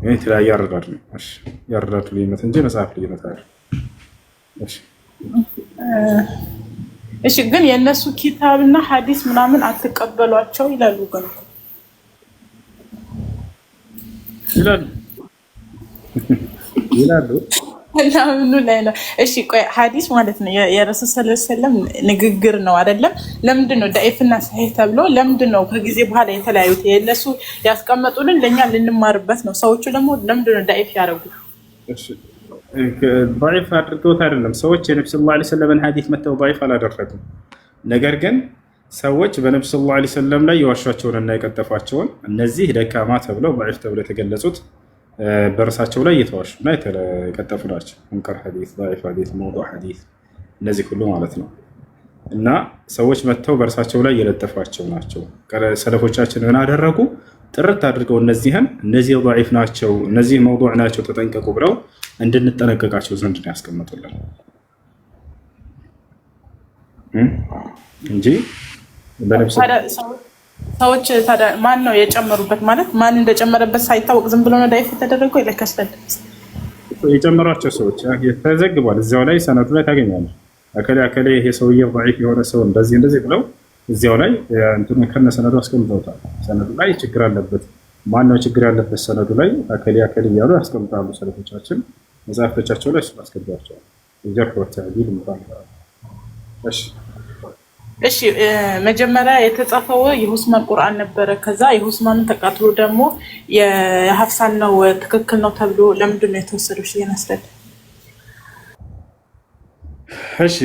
የተለያየ አረዳድ ነው። እሺ የአረዳድ ልዩነት እንጂ መጽሐፍ ልዩነት አይደለም። እሺ ግን የእነሱ ኪታብና ሐዲስ ምናምን አትቀበሏቸው ይላሉ። ግን ይላሉ እና ምኑ ላይ ነው? እሺ ቆይ ሐዲስ ማለት ነው የረሱል ሰለላሁ ዐለይሂ ወሰለም ንግግር ነው አይደለም? ለምንድን ነው ዳኢፍና ሰሂህ ተብሎ ለምንድን ነው ከጊዜ በኋላ የተለያዩት? የእነሱ ያስቀመጡልን ለኛ ልንማርበት ነው። ሰዎቹ ደግሞ ለምንድን ነው ዳኢፍ ያደረጉት? እሺ ዳኢፍ አድርገውት አይደለም። ሰዎች የነብዩ ሰለላሁ ዐለይሂ ወሰለም ሐዲስ መተው ዳኢፍ አላደረጉም። ነገር ግን ሰዎች በነብዩ ሰለላሁ ዐለይሂ ወሰለም ላይ የዋሿቸውንና የቀጠፏቸውን እነዚህ ደካማ ተብለው ዳኢፍ ተብለው የተገለጹት በእርሳቸው ላይ የተዋሹና የቀጠፉ ናቸው። ሙንከር ሐዲስ፣ ዳኢፍ ሐዲስ፣ መውዱዕ ሐዲስ እነዚህ ሁሉ ማለት ነው። እና ሰዎች መጥተው በእርሳቸው ላይ የለጠፏቸው ናቸው። ሰለፎቻችን ምን አደረጉ? ጥርት አድርገው እነዚህ ዳኢፍ ናቸው፣ እነዚህ መውዱዕ ናቸው ተጠንቀቁ ብለው እንድንጠነቀቃቸው ዘንድ ነው ያስቀመጡልን እንጂ ሰዎች ታዲያ ማን ነው የጨመሩበት? ማለት ማን እንደጨመረበት ሳይታወቅ ዝም ብሎ ነው ዳኢፍ የተደረገው? ይለከስበል የጨመሯቸው ሰዎች ተዘግቧል። እዚያው ላይ ሰነዱ ላይ ታገኛለህ። አከሌ ይሄ ሰውዬው ዳኢፍ የሆነ ሰው እንደዚህ ብለው እዚያው ላይ እንትኑ ከነ ሰነዱ አስቀምጠውታል። ሰነዱ ላይ ችግር አለበት። ማን ነው ችግር ያለበት? ሰነዱ ላይ አከሌ እያሉ ያስቀምጣሉ ሰለፎቻችን መጽሐፎቻቸው ላይ እሱ አስቀምጧቸዋል። የጀርህ ወተዕዲል ይባላል። እሺ መጀመሪያ የተጻፈው የሁስማን ቁርአን ነበረ። ከዛ የሁስማንን ተቃጥሎ ደግሞ የሀፍሳን ነው ትክክል ነው ተብሎ ለምንድን ነው የተወሰደው? ይነስረድ። እሺ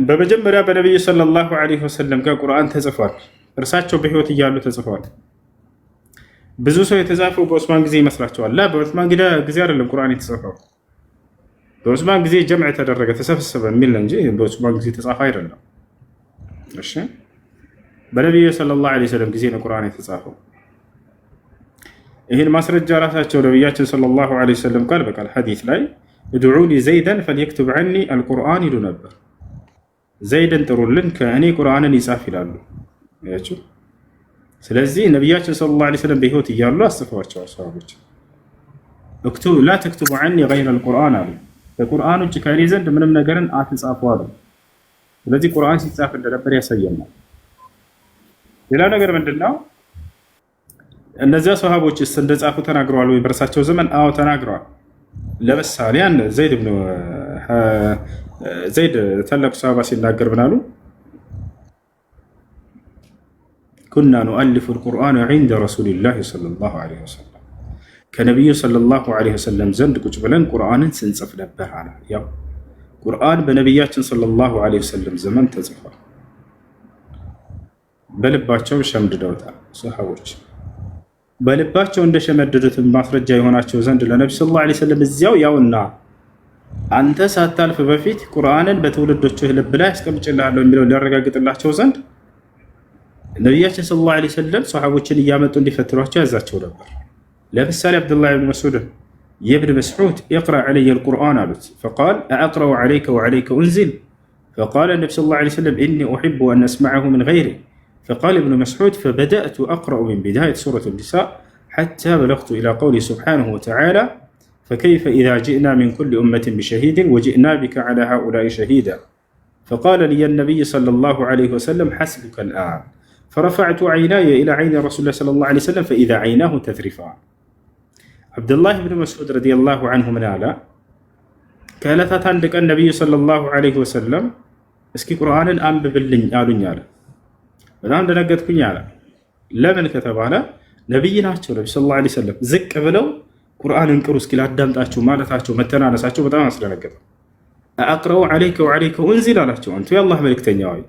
በመጀመሪያ በነብዩ ሰለላሁ ዐለይሂ ወሰለም ጋር ቁርአን ተጽፏል። እርሳቸው በህይወት እያሉ ተጽፏል። ብዙ ሰው የተጻፈው በዑስማን ጊዜ ይመስላቸዋል። ላ በዑስማን ጊዜ አይደለም ቁርአን የተጻፈው። በዑስማን ጊዜ ጀምዕ ተደረገ ተሰበሰበ የሚል እንጂ በዑስማን ጊዜ ተጻፈ አይደለም። እሺ በነብዩ ሰለላሁ ዐለይሂ ወሰለም ጊዜ ነው ቁርአን የተጻፈው። ይህን ማስረጃ ራሳቸው ነብያችን ሰለላሁ ዐለይሂ ወሰለም ቃል በቃል ሐዲስ ላይ እድዑኒ ዘይደን ፈልየክቱብ ዐኒ አልቁርአን ይሉ ነበር። ዘይድን ጥሩልን ከእኔ ቁርአንን ይጻፍ ይላሉ። ያችሁ ስለዚህ ነብያችን ሰለላሁ ዐለይሂ ወሰለም በህይወት እያሉ አስፈዋቸዋል። ሰሃቦች ላ ተክቱቡ ዐኒ ገይረ አልቁርአን አሉ። ከቁርአን ውጭ ከእኔ ዘንድ ምንም ነገርን አትጻፉ አሉ። ስለዚህ ቁርአን ሲጻፍ እንደነበር ያሳየናል። ሌላ ነገር ምንድነው? እነዚያ ሰሃቦችስ እንደጻፉ ተናግረዋል ወይ በእርሳቸው ዘመን? አዎ ተናግረዋል። ለምሳሌ ዘይድ ታላቁ ሰሃባ ሲናገር ምን አሉ? ኩና ኑአሊፉ አልቁርአን ዒንደ ረሱሊላህ ሰለላሁ ዐለይሂ ወሰለም ከነቢዩ ሰለላሁ ዐለይሂ ወሰለም ዘንድ ቁጭ ብለን ቁርአንን ስንጽፍ ነበር አለ። ያው ቁርአን በነቢያችን ሰለላሁ ዐለይሂ ወሰለም ዘመን ተጽፏል። በልባቸው ሸምድደውታል። ሰሃቦች በልባቸው እንደሸመደዱትን ማስረጃ የሆናቸው ዘንድ ለነቢ ሰለላሁ ዐለይሂ ወሰለም እዚያው ያውና አንተ ሳታልፍ በፊት ቁርአንን በትውልዶችህ ልብ ላይ አስቀምጭልሃለሁ የሚለው ሊያረጋግጥላቸው ዘንድ ነቢያችን ሰለላሁ ዐለይሂ ወሰለም ሰሃቦችን እያመጡ እንዲፈትሯቸው ያዛቸው ነበር። ለምሳሌ አብዱላህ ብን መስዑድ የብን መስዑድ ኢቅራ ዐለየ አልቁርአን አሉት። ፈቃል አቅረኡ ዐለይከ ወዐለይከ ኡንዚል ፈቃለ ነቢ ሰለላሁ ዐለይሂ ወሰለም ኢኒ ኡሒቡ አን አስመዐሁ ምን ገይሪ فقال ابن مسعود فبدأت أقرأ من بداية سورة النساء حتى بلغت إلى قوله سبحانه وتعالى فكيف إذا جئنا من كل أمة بشهيد وجئنا بك على هؤلاء شهيدا فقال لي النبي صلى الله عليه وسلم حسبك الآن فرفعت عيناي إلى عين رسول الله صلى الله عليه وسلم فإذا عيناه تذرفان عبد الله بن مسعود رضي الله عنه من آلا كالثات عندك النبي صلى الله عليه وسلم اسكي قرآن أنب باللن آلن يالا በጣም ደነገጥኩኝ አለ። ለምን ከተባለ ነብይ ናቸው። ነብዩ ሰለላሁ ዐለይሂ ወሰለም ዝቅ ብለው ቁርአንን ቅሩ እስኪ ላዳምጣችሁ ማለታቸው መተናነሳቸው በጣም አስደነገጠው። አቅረው ዐለይከ ወዐለይከ ኡንዚል አላቸው። አንቱ የአላህ መልእክተኛ ሆይ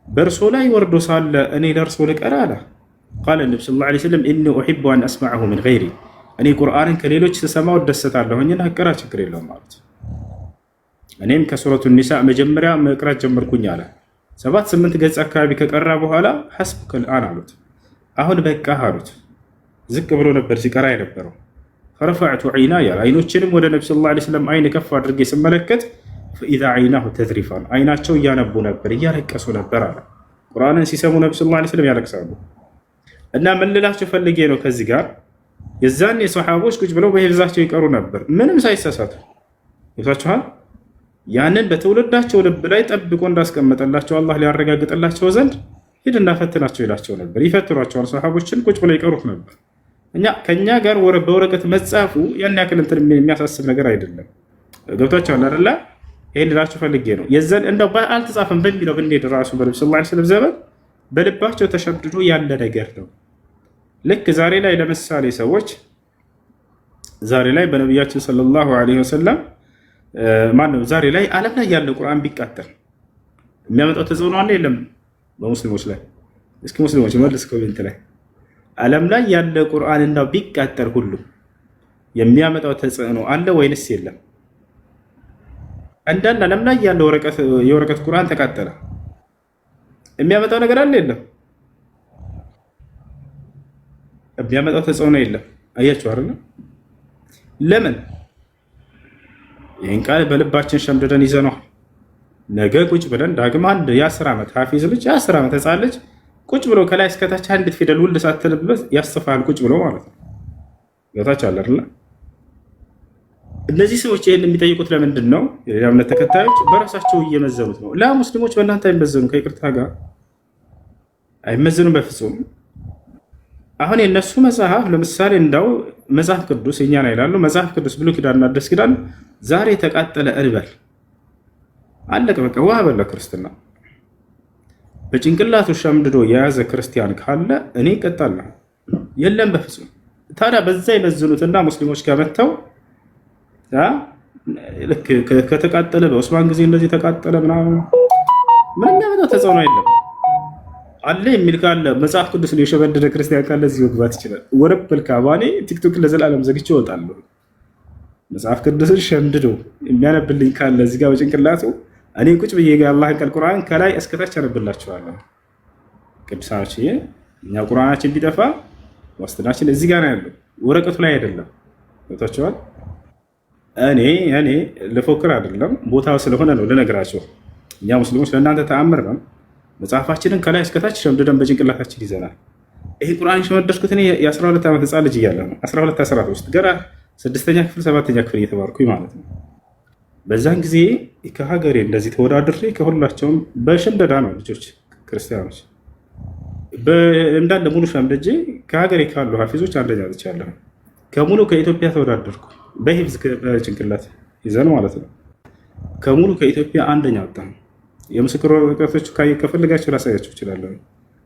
በእርሶ ላይ ወርዶ ሳለ እኔ ለእርሶ ልቀራ አለ። ቃለ ነብዩ ሰለላሁ ዐለይሂ ወሰለም ኢኒ ኡሒቡ አን አስመዐሁ ሚን ገይሪ እኔ ቁርአንን ከሌሎች ስሰማው እደሰታለሁኝና እቀራ ችግር የለውም ማለት እኔም ከሱረቱ ኒሳ መጀመሪያ መቅራት ጀመርኩኝ አለ። 7-8 ገጽ አካባቢ ከቀራ በኋላ ሐስቡከል አን አሉት። አሁን በቃ አሉት። ዝቅ ብሎ ነበር ሲቀራ የነበረው። ፈረፈዕቱ ዐይናየ አይኖችንም ወደ ነብዩ ሰለላሁ ዐለይሂ ወሰለም አይን ከፍ አድርጌ ስመለከት ፈኢዛ ዐይናሁ ተዝሪፋን አይናቸው እያነቡ ነበር፣ እያለቀሱ ነበር አለ። ቁርአንን ሲሰሙ ነብዩ ሰለላሁ ዐለይሂ ወሰለም ያለቅሳሉ። እና ምን ልላችሁ ፈልጌ ነው ከዚህ ጋር የዛኔ ሰሃቦች ቁጭ ብለው በሂፍዛቸው ይቀሩ ነበር ምንም ሳይሳሳቱ። ይታችኋል። ያንን በትውልዳቸው ልብ ላይ ጠብቆ እንዳስቀመጠላቸው አላህ ሊያረጋግጥላቸው ዘንድ ሂድና ፈትናቸው ይላቸው ነበር። ይፈትሯቸዋል። ሰሃቦችን ቁጭ ብለው ይቀሩት ነበር። ከኛ ጋር በወረቀት መጻፉ ያን ያክል እንትን የሚያሳስብ ነገር አይደለም። ገብቷቸዋል አይደለ? ይሄን ልላችሁ ፈልጌ ነው። የዘን እንደው አልተጻፈም በሚለው ብንሄድ ራሱ በነብዩ ሰለላሁ ዐለይሂ ወሰለም ዘመን በልባቸው ተሸምድዶ ያለ ነገር ነው። ልክ ዛሬ ላይ ለምሳሌ ሰዎች ዛሬ ላይ በነቢያችን ሰለላሁ ዐለይሂ ወሰለም ማነው ዛሬ ላይ ዓለም ላይ ያለው ቁርአን ቢቃጠል የሚያመጣው ተጽዕኖ አለ የለም? በሙስሊሞች ላይ እስኪ ሙስሊሞች መልስ ኮሜንት ላይ ዓለም ላይ ያለ ቁርአን እንዳው ቢቃጠል ሁሉ የሚያመጣው ተጽዕኖ አለ ወይንስ የለም? አንዳንድ ዓለም ላይ ያለው የወረቀት ቁርአን ተቃጠለ የሚያመጣው ነገር አለ የለም? የሚያመጣው ተጽዕኖ የለም። አያችሁ አይደል? ለምን? ይህን ቃል በልባችን ሸምድደን ይዘነዋል። ነገ ቁጭ ብለን ዳግም አንድ የ10 ዓመት ሐፊዝ ልጅ የ10 ዓመት ህፃን ልጅ ቁጭ ብሎ ከላይ እስከታች አንዲት ፊደል ውልድ ሳትልበት ያስፋል ቁጭ ብሎ ማለት ነው። ገብታች አለ አይደል? እነዚህ ሰዎች ይህን የሚጠይቁት ለምንድን ነው? የሌላ እምነት ተከታዮች በራሳቸው እየመዘኑት ነው። ሙስሊሞች በእናንተ አይመዘኑም፣ ከይቅርታ ጋር አይመዘኑም በፍጹም። አሁን የነሱ መጽሐፍ ለምሳሌ እንዳው መጽሐፍ ቅዱስ እኛን አይላሉ። መጽሐፍ ቅዱስ ብሉይ ኪዳንና አዲስ ኪዳን ዛሬ ተቃጠለ እንበል አለቀ በቃ ውሃ በላ ክርስትና። በጭንቅላቱ ሸምድዶ የያዘ ክርስቲያን ካለ እኔ እቀጣለሁ። የለም በፍጹም። ታዲያ በዛ ይመዝኑትና ሙስሊሞች ጋር መጥተው ልክ ከተቃጠለ በዑስማን ጊዜ እንደዚህ ተቃጠለ ምናምን ምንም ያመጣው ተጽዕኖ የለም አለ የሚል ካለ መጽሐፍ ቅዱስን የሸመደደ ክርስቲያን ካለ እዚህ መግባት ይችላል። ወረብል ካባኔ ቲክቶክ ለዘላለም ዘግቼ እወጣለሁ። መጽሐፍ ቅዱስን ሸምድዶ የሚያነብልኝ ካለ እዚህ ጋር በጭንቅላቱ እኔ ቁጭ ብዬ የአላህን ቃል ቁርአን ከላይ እስከታች አነብላችኋለሁ። ቅዱሳኖች እኛ ቁርአናችን ቢጠፋ ዋስትናችን እዚህ ጋር ነው ያለው፣ ወረቀቱ ላይ አይደለም። ወጣችኋል። እኔ ለፎክር አይደለም ቦታው ስለሆነ ነው ልነግራችሁ። እኛ ሙስሊሞች ለእናንተ ተአምር ነው። መጽሐፋችንን ከላይ እስከታች ሸምድደን በጭንቅላታችን ይዘናል። ይሄ ቁርአን የሸመደድኩት እኔ የ12 ዓመት ህፃን ልጅ እያለሁ ነው። 12 13 ገና 6ኛ ክፍል 7ኛ ክፍል እየተማርኩኝ ማለት ነው። በዛን ጊዜ ከሀገሬ እንደዚህ ተወዳድሬ ከሁላቸውም በሽምደዳ ነው ልጆች ክርስቲያኖች እንዳለ ሙሉ ሸምድጄ ከሀገሬ ካሉ ሀፊዞች አንደኛ ወጥቻለሁ። ከሙሉ ከኢትዮጵያ ተወዳደርኩ በሂፍዝ በጭንቅላት ይዘን ማለት ነው። ከሙሉ ከኢትዮጵያ አንደኛ ወጣ። የምስክር ወረቀቶች ከፈለጋችሁ ላሳያችሁ እችላለሁ።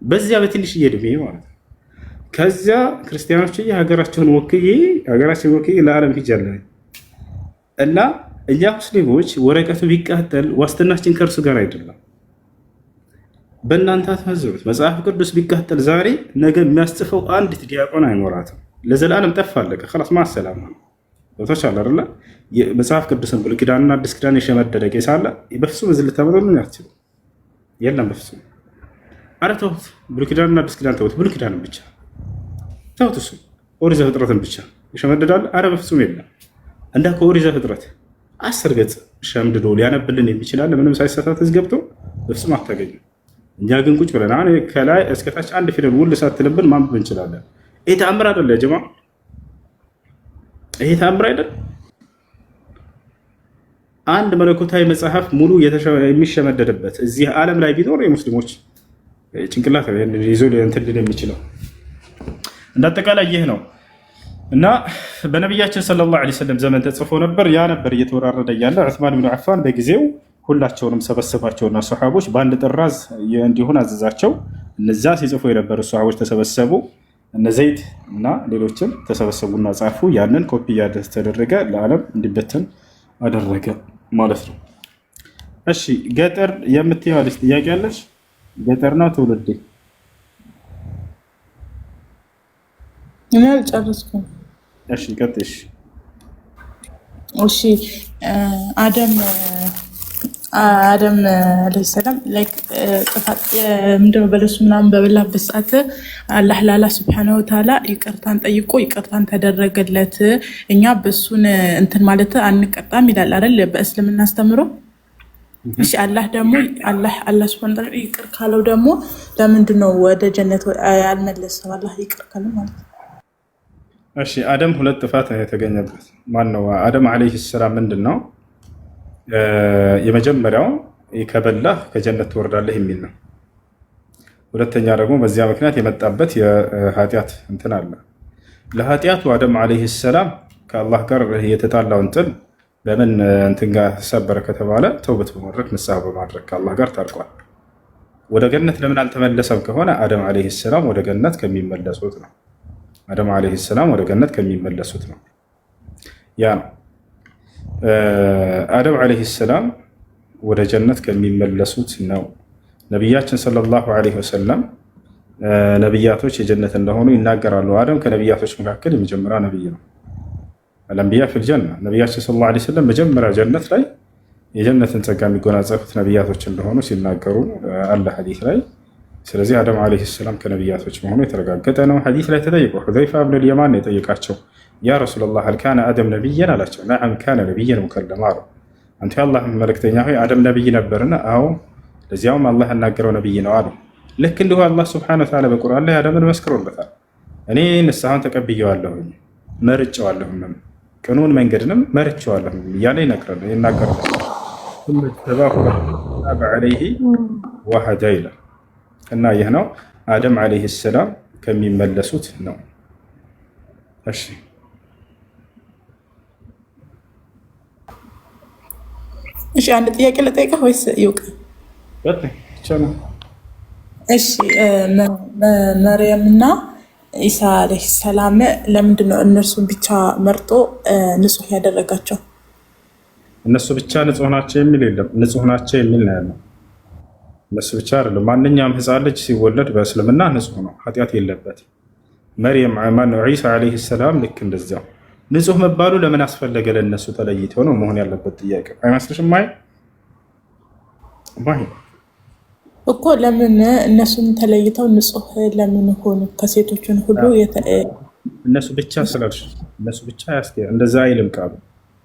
በዚያ በትንሽዬ ዕድሜ ማለት ነው። ከዚያ ክርስቲያኖች ሀገራቸውን ወክዬ ለዓለም ሂጃለሁ እና እኛ ሙስሊሞች ወረቀቱ ቢቃጠል ዋስትናችን ከእርሱ ጋር አይደለም። በእናንተ አትመዝኑት። መጽሐፍ ቅዱስ ቢቃጠል ዛሬ ነገ የሚያስጽፈው አንዲት ዲያቆን አይኖራትም። ለዘላለም ጠፋ፣ አለቀ። خلاص ማሰላም ነው። ወተሻለ አይደለ? መጽሐፍ ቅዱስን ብሉይ ኪዳንና አዲስ ኪዳን የሸመደደ ቄስ አለ? በፍጹም እዚህ ልታመጡልን አትችሉም። የለም በፍጹም። ኧረ ተውት፣ ብሉይ ኪዳንና አዲስ ኪዳን ተውት፣ ብሉይ ኪዳንን ብቻ ተውት። እሱ ኦሪት ዘፍጥረትን ብቻ ይሸመድዳል? ኧረ በፍጹም የለም። እንዳ ከኦሪት ዘፍጥረት 10 ገጽ ሸምድዶ ሊያነብልን የሚችላል ምንም ሳይሳሳት እዚህ ገብቶ በፍጹም አታገኙም። እኛ ግን ቁጭ ብለን አሁን ከላይ እስከታች አንድ ፊደል ውል ሳትልብን ማንበብ እንችላለን። ይሄ ተአምር አይደለ ጀማ? ይሄ ተአምር አይደል? አንድ መለኮታዊ መጽሐፍ ሙሉ የሚሸመደድበት እዚህ ዓለም ላይ ቢኖር የሙስሊሞች ጭንቅላት ይዞ እንትን ሊል የሚችለው እንዳጠቃላይ ይህ ነው። እና በነቢያችን ሰለላሁ ዐለይሂ ወሰለም ዘመን ተጽፎ ነበር። ያ ነበር እየተወራረደ እያለ ዑስማን ብን አፋን በጊዜው ሁላቸውንም ሰበሰባቸውና ሰሓቦች በአንድ ጥራዝ እንዲሆን አዘዛቸው። እነዛ ሲጽፉ የነበሩ ሰሓቦች ተሰበሰቡ። እነ ዘይድ እና ሌሎችም ተሰበሰቡና ጻፉ። ያንን ኮፒ እያተደረገ ለዓለም እንዲበተን አደረገ ማለት ነው። እሺ ገጠር የምትይው አዲስ ጥያቄ አለች? ገጠር ነው ትውልድ? እኔ አልጨረስኩም። እሺ ቀጥሽ። እሺ አደም አለይሂ ሰላም ላይክ ጥፋት ምንድነው በለሱ ምናምን በበላበት ሰዓት አላህ ላላ ሱብሓነሁ ወተዓላ ይቅርታን ጠይቆ ይቅርታን ተደረገለት። እኛ በሱን እንትን ማለት አንቀጣም ይላል አይደል በእስልምና አስተምሮ። እሺ አላህ ደግሞ አላህ ሱብሓነሁ ወተዓላ ይቅር ካለው ደግሞ ለምንድነው ወደ ጀነት ያልመለሰው? አላህ ይቅር ካለው ማለት ነው። እሺ አደም ሁለት ጥፋት የተገኘበት ማን ነው? አደም አለይሂ ሰላም ምንድነው? የመጀመሪያው ከበላህ ከጀነት ትወርዳለህ የሚል ነው። ሁለተኛ ደግሞ በዚያ ምክንያት የመጣበት የኃጢአት እንትን አለ። ለኃጢአቱ አደም አለይሂ ሰላም ከአላህ ጋር የተጣላውን ጥል በምን እንትን ጋር ሰበረ ከተባለ ተውበት በማድረግ ንስሐ በማድረግ ከአላህ ጋር ታርቋል። ወደ ገነት ለምን አልተመለሰም ከሆነ አደም አለይሂ ሰላም ወደ ገነት ከሚመለሱት ነው። አደም አለይሂ ሰላም ወደ ገነት ከሚመለሱት ነው። ያ ነው አደም አለይሂ ሰላም ወደ ጀነት ከሚመለሱት ነው። ነቢያችን ሰለላሁ ዐለይሂ ወሰለም ነቢያቶች የጀነት እንደሆኑ ይናገራሉ። አደም ከነቢያቶች መካከል የመጀመሪያ ነቢይ ነው። አልአንቢያ ፊል ጀና። ነቢያችን ሰለላሁ ዐለይሂ ወሰለም መጀመሪያ ጀነት ላይ የጀነትን ጸጋ የሚጎናጸፉት ነቢያቶች እንደሆኑ ሲናገሩ አለ ሐዲስ ላይ። ስለዚህ አደም አለይሂ ሰላም ከነቢያቶች መሆኑ የተረጋገጠ ነው። ሐዲስ ላይ ተጠይቀው ሁዘይፋ ብን የማን ነው የጠየቃቸው። ያ ረሱላላህ ሀል ካነ አደም ነቢየን አላቸው። ነዓም ካነ ነቢየን ሙከለማ አሉ። አንተ የአላህ መልእክተኛ ሆይ አደም ነቢይ ነበርና? አዎ ለዚያውም አላህ ያናገረው ነቢይ ነው አሉ። ልክ እንዲሁ አላህ ሱብሓነሁ ወተዓላ በቁርአን ላይ አደምን መስክሮለታል። እኔ ንስሐን ተቀብየዋለሁኝ መርጬዋለሁም ቅኑን መንገድንም መርጬዋለሁም እያለ ይናገራል። ተባሁ ዐለይሂ ወሀዳ ይላል እና ይህ ነው አደም ዐለይሂ ሰላም ከሚመለሱት ነው። እሺ እሺ አንድ ጥያቄ ልጠይቅህ ወይስ ይውቅ? እሺ መርየምና ኢሳ አለይሂ ሰላም ለምንድነው እነርሱን ብቻ መርጦ ንጹህ ያደረጋቸው? እነሱ ብቻ ንጹህ ናቸው የሚል የለም። ንጹህ ናቸው የሚል ነው ያለው። እነሱ ብቻ አይደለም። ማንኛውም ሕፃን ልጅ ሲወለድ በእስልምና ንጹህ ነው፣ ኃጢአት የለበትም። መርየም ማነው ዒሳ አለይሂ ሰላም ልክ እንደዚያው ንጹህ መባሉ ለምን አስፈለገ? ለእነሱ ተለይተው ነው መሆን ያለበት ጥያቄ አይመስልሽም? ማይ እኮ ለምን እነሱን ተለይተው ንጹህ ለምን ሆኑ? ከሴቶችን ሁሉ እነሱ ብቻ ስላልሽ እነሱ ብቻ ያስኬድ እንደዛ አይልም ቃሉ።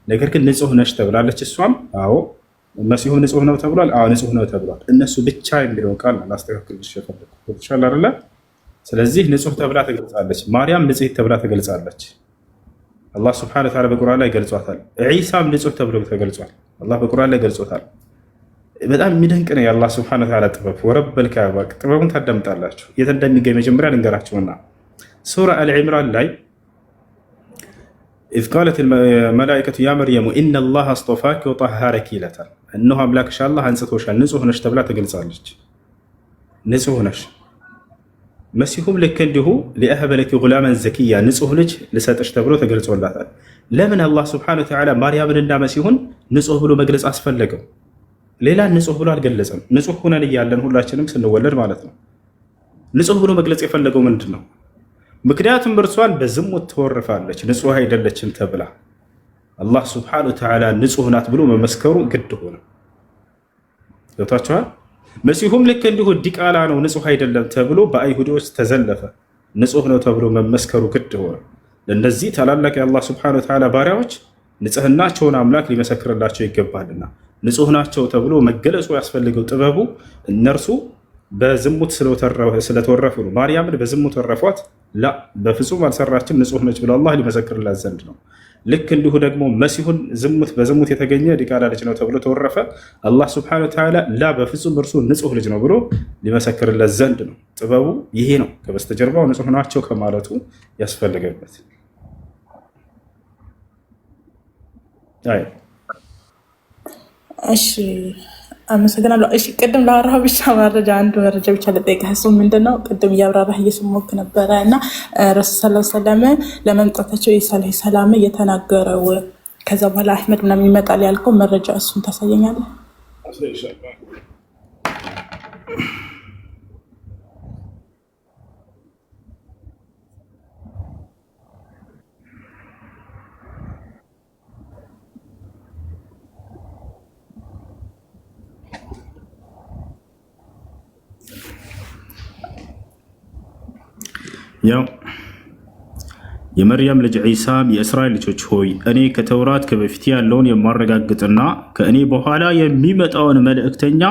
ነገር ግን ንጹህ ነሽ ተብላለች እሷም። አዎ መሲሁ ንጹህ ነው ተብሏል። አዎ ንጹህ ነው ተብሏል። እነሱ ብቻ የሚለውን ቃል ላስተካክልሽ የፈለኩት ይሻላል አይደለ? ስለዚህ ንጹህ ተብላ ተገልጻለች። ማርያም ንጽሕት ተብላ ተገልጻለች። አላህ ስብሐነሁ ወተዓላ በቁርአን ላይ ገልጿታል። ዒሳም ንጹህ ተብሎ ተገልጿል። አላህ በቁርአን ላይ ገልጾታል። በጣም የሚደንቅ ነው የአላህ ስብሐነሁ ወተዓላ ጥበብ። ወረበል ከዕባ ጥበቡን ታዳምጣላችሁ። የት እንደሚገኝ መጀመሪያ ልንገራችሁና ሱራ አልዕምራን ላይ ኢዝ ቃለት መላኢከቱ ያ መርየሙ ኢነላህ አስጠፋኪ ወጠሃረኪ ይላታል። እነሆ አምላክሽ አላህ አንጽቶሻል፣ ንጹህ ነሽ ተብላ ተገልጻለች። ንጹህ ነሽ መሲሁም ልክ እንዲሁ ሊአህበ ለኪ ጉላመን ዘኪያ ንጹህ ልጅ ልሰጥሽ ተብሎ ተገልጾላታል። ለምን አላህ ስብሐነሁ ወተዓላ ማርያምንና መሲሁን ንጹህ ብሎ መግለጽ አስፈለገው? ሌላ ንጹህ ብሎ አልገለጸም። ንጹህ ሆነን እያለን ሁላችንም ስንወለድ ማለት ነው። ንጹህ ብሎ መግለጽ የፈለገው ምንድን ነው? ምክንያቱም እርሷን በዝሙት ትወርፋለች ንጹህ አይደለችም ተብላ አላህ ስብሐነሁ ወተዓላ ንጹህ ናት ብሎ መመስከሩ ግድ ሆነ። ገብታችኋል? መሲሁም ልክ እንዲሁ ዲቃላ ነው ንጹህ አይደለም ተብሎ በአይሁዶች ተዘለፈ። ንጹህ ነው ተብሎ መመስከሩ ግድ ሆነ። ለእነዚህ ታላላቅ የአላህ ስብሐነሁ ወተዓላ ባሪያዎች ንጽህናቸውን አምላክ ሊመሰክርላቸው ይገባልና ንጹህ ናቸው ተብሎ መገለጹ ያስፈልገው ጥበቡ እነርሱ በዝሙት ስለተወረፉ ነው። ማርያምን በዝሙት ወረፏት? ላ በፍጹም አልሰራችም ንጹህ ነች ብሎ አላህ ሊመሰክርላት ዘንድ ነው። ልክ እንዲሁ ደግሞ መሲሁን በዝሙት የተገኘ ዲቃላ ልጅ ነው ተብሎ ተወረፈ። አላህ ስብሐነሁ ወተዓላ ላ በፍጹም እርሱ ንጹህ ልጅ ነው ብሎ ሊመሰክርለት ዘንድ ነው። ጥበቡ ይሄ ነው። ከበስተጀርባው ንጹህ ናቸው ከማለቱ ያስፈልገበት። እሺ አመሰግናለሁ። እሺ ቅድም ላወራህ ብቻ አንድ መረጃ ብቻ ልጠይቅህ። እሱ ምንድነው? ቅድም እያብራራህ እየሰማሁህ ነበረ እና ረሱል ሰለላሁ ዐለይሂ ወሰለም ለመምጣታቸው ኢሳ ዐለይሂ ሰላም እየተናገረው ከዛ በኋላ አህመድ ምናምን ይመጣል ያልከው መረጃ እሱን ታሳየኛለህ? ያው የመርያም ልጅ ዒሳም የእስራኤል ልጆች ሆይ እኔ ከተውራት ከበፊት ያለውን የማረጋግጥና ከእኔ በኋላ የሚመጣውን መልእክተኛ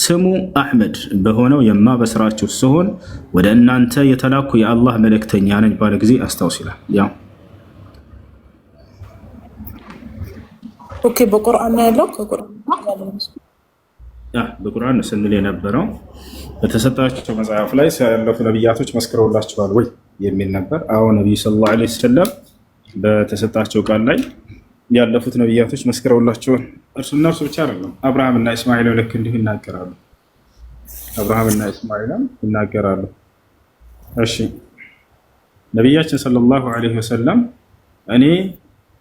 ስሙ አሕመድ በሆነው የማበስራችሁ ሲሆን ወደ እናንተ የተላኩ የአላህ መልእክተኛ ነኝ ባለ ጊዜ አስታውስ ይላል። ያው ኦኬ በቁርአን ነው ያለው። በቁርአን ስንል የነበረው በተሰጣቸው መጽሐፍ ላይ ያለፉ ነቢያቶች መስክረውላቸዋል ወይ የሚል ነበር። አሁን ነቢዩ ሰለላሁ ዐለይሂ ወሰለም በተሰጣቸው ቃል ላይ ያለፉት ነቢያቶች መስክረውላቸዋል። እነርሱ ብቻ አይደለም፣ አብርሃምና እስማኤልም ልክ እንዲሁ ይናገራሉ። አብርሃምና እስማኤልም ይናገራሉ። እሺ ነቢያችን ሰለላሁ ዐለይሂ ወሰለም እኔ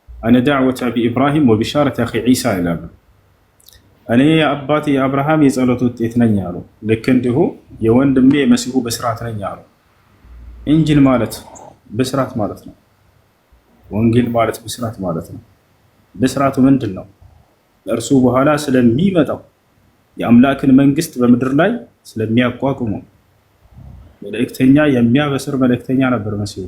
አነ ዳዕወተ አቢ ኢብራሂም ወቢሻረተ አኺ ዒሳ ይላሉ። እኔ የአባቴ የአብርሃም የጸሎት ውጤት ነኝ አሉ። ልክ እንዲሁ የወንድሜ የመሲሁ ብስራት ነኝ አሉ። ኢንጂል ማለት ብስራት ማለት ነው። ወንጌል ማለት ብስራት ማለት ነው። ብስራቱ ምንድን ነው? እርሱ በኋላ ስለሚመጣው የአምላክን መንግስት በምድር ላይ ስለሚያቋቁመው መልእክተኛ የሚያበስር መልእክተኛ ነበር መሲሁ።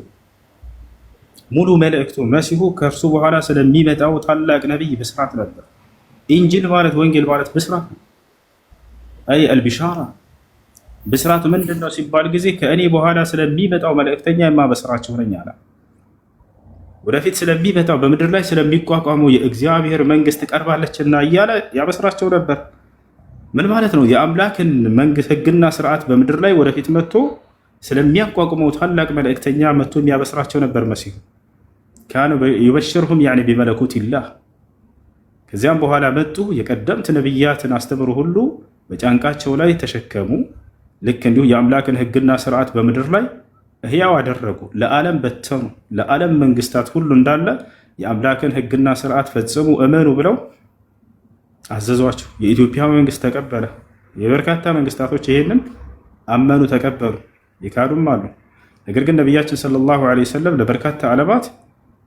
ሙሉ መልእክቱ መሲሁ ከእርሱ በኋላ ስለሚመጣው ታላቅ ነቢይ ብስራት ነበር። ኢንጂል ማለት ወንጌል ማለት ብስራት ነው። አይ አልቢሻራ ብስራቱ ምንድን ነው ሲባል ጊዜ ከእኔ በኋላ ስለሚመጣው መልእክተኛ የማበስራቸው ነኝ አለ። ወደፊት ስለሚመጣው በምድር ላይ ስለሚቋቋመው የእግዚአብሔር መንግስት ቀርባለችና እያለ ያበስራቸው ነበር። ምን ማለት ነው? የአምላክን መንግስት ህግና ስርዓት በምድር ላይ ወደፊት መጥቶ ስለሚያቋቁመው ታላቅ መልእክተኛ መጥቶ የሚያበስራቸው ነበር መሲሁ። ካኑ ይበሽርሁም ያኒ ቢመለኩቲላህ። ከዚያም በኋላ መጡ የቀደምት ነብያትን አስተምሮ ሁሉ በጫንቃቸው ላይ ተሸከሙ። ልክ እንዲሁ የአምላክን ህግና ስርዓት በምድር ላይ ህያው አደረጉ፣ ለዓለም በተኑ። ለዓለም መንግስታት ሁሉ እንዳለ የአምላክን ህግና ስርዓት ፈጽሙ እመኑ ብለው አዘዟቸው። የኢትዮጵያ መንግስት ተቀበለ። የበርካታ መንግስታቶች ይሄንን አመኑ፣ ተቀበሉ። የካዱም አሉ። ነገር ግን ነቢያችን ሰለላሁ ዐለይሂ ወሰለም ለበርካታ ዓለማት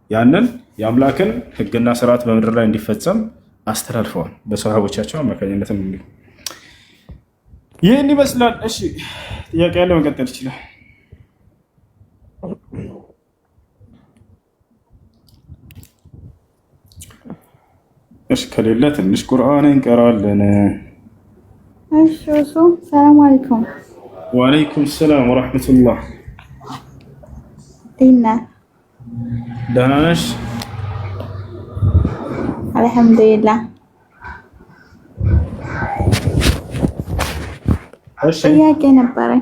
ያንን የአምላክን ህግና ስርዓት በምድር ላይ እንዲፈጸም አስተላልፈዋል። በሰሃቦቻቸው አማካኝነትም እንዲሁ ይህን ይመስላል። እሺ ጥያቄ ያለ መቀጠል ይችላል። እሺ ከሌለ ትንሽ ቁርአን እንቀራለን። እሺ ሰላም አለይኩም። ወአለይኩም ሰላም ወራህመቱላህ። ዲና ደህና ነሽ? አልሐምዱሊላህ። እሺ ጥያቄ ነበረኝ።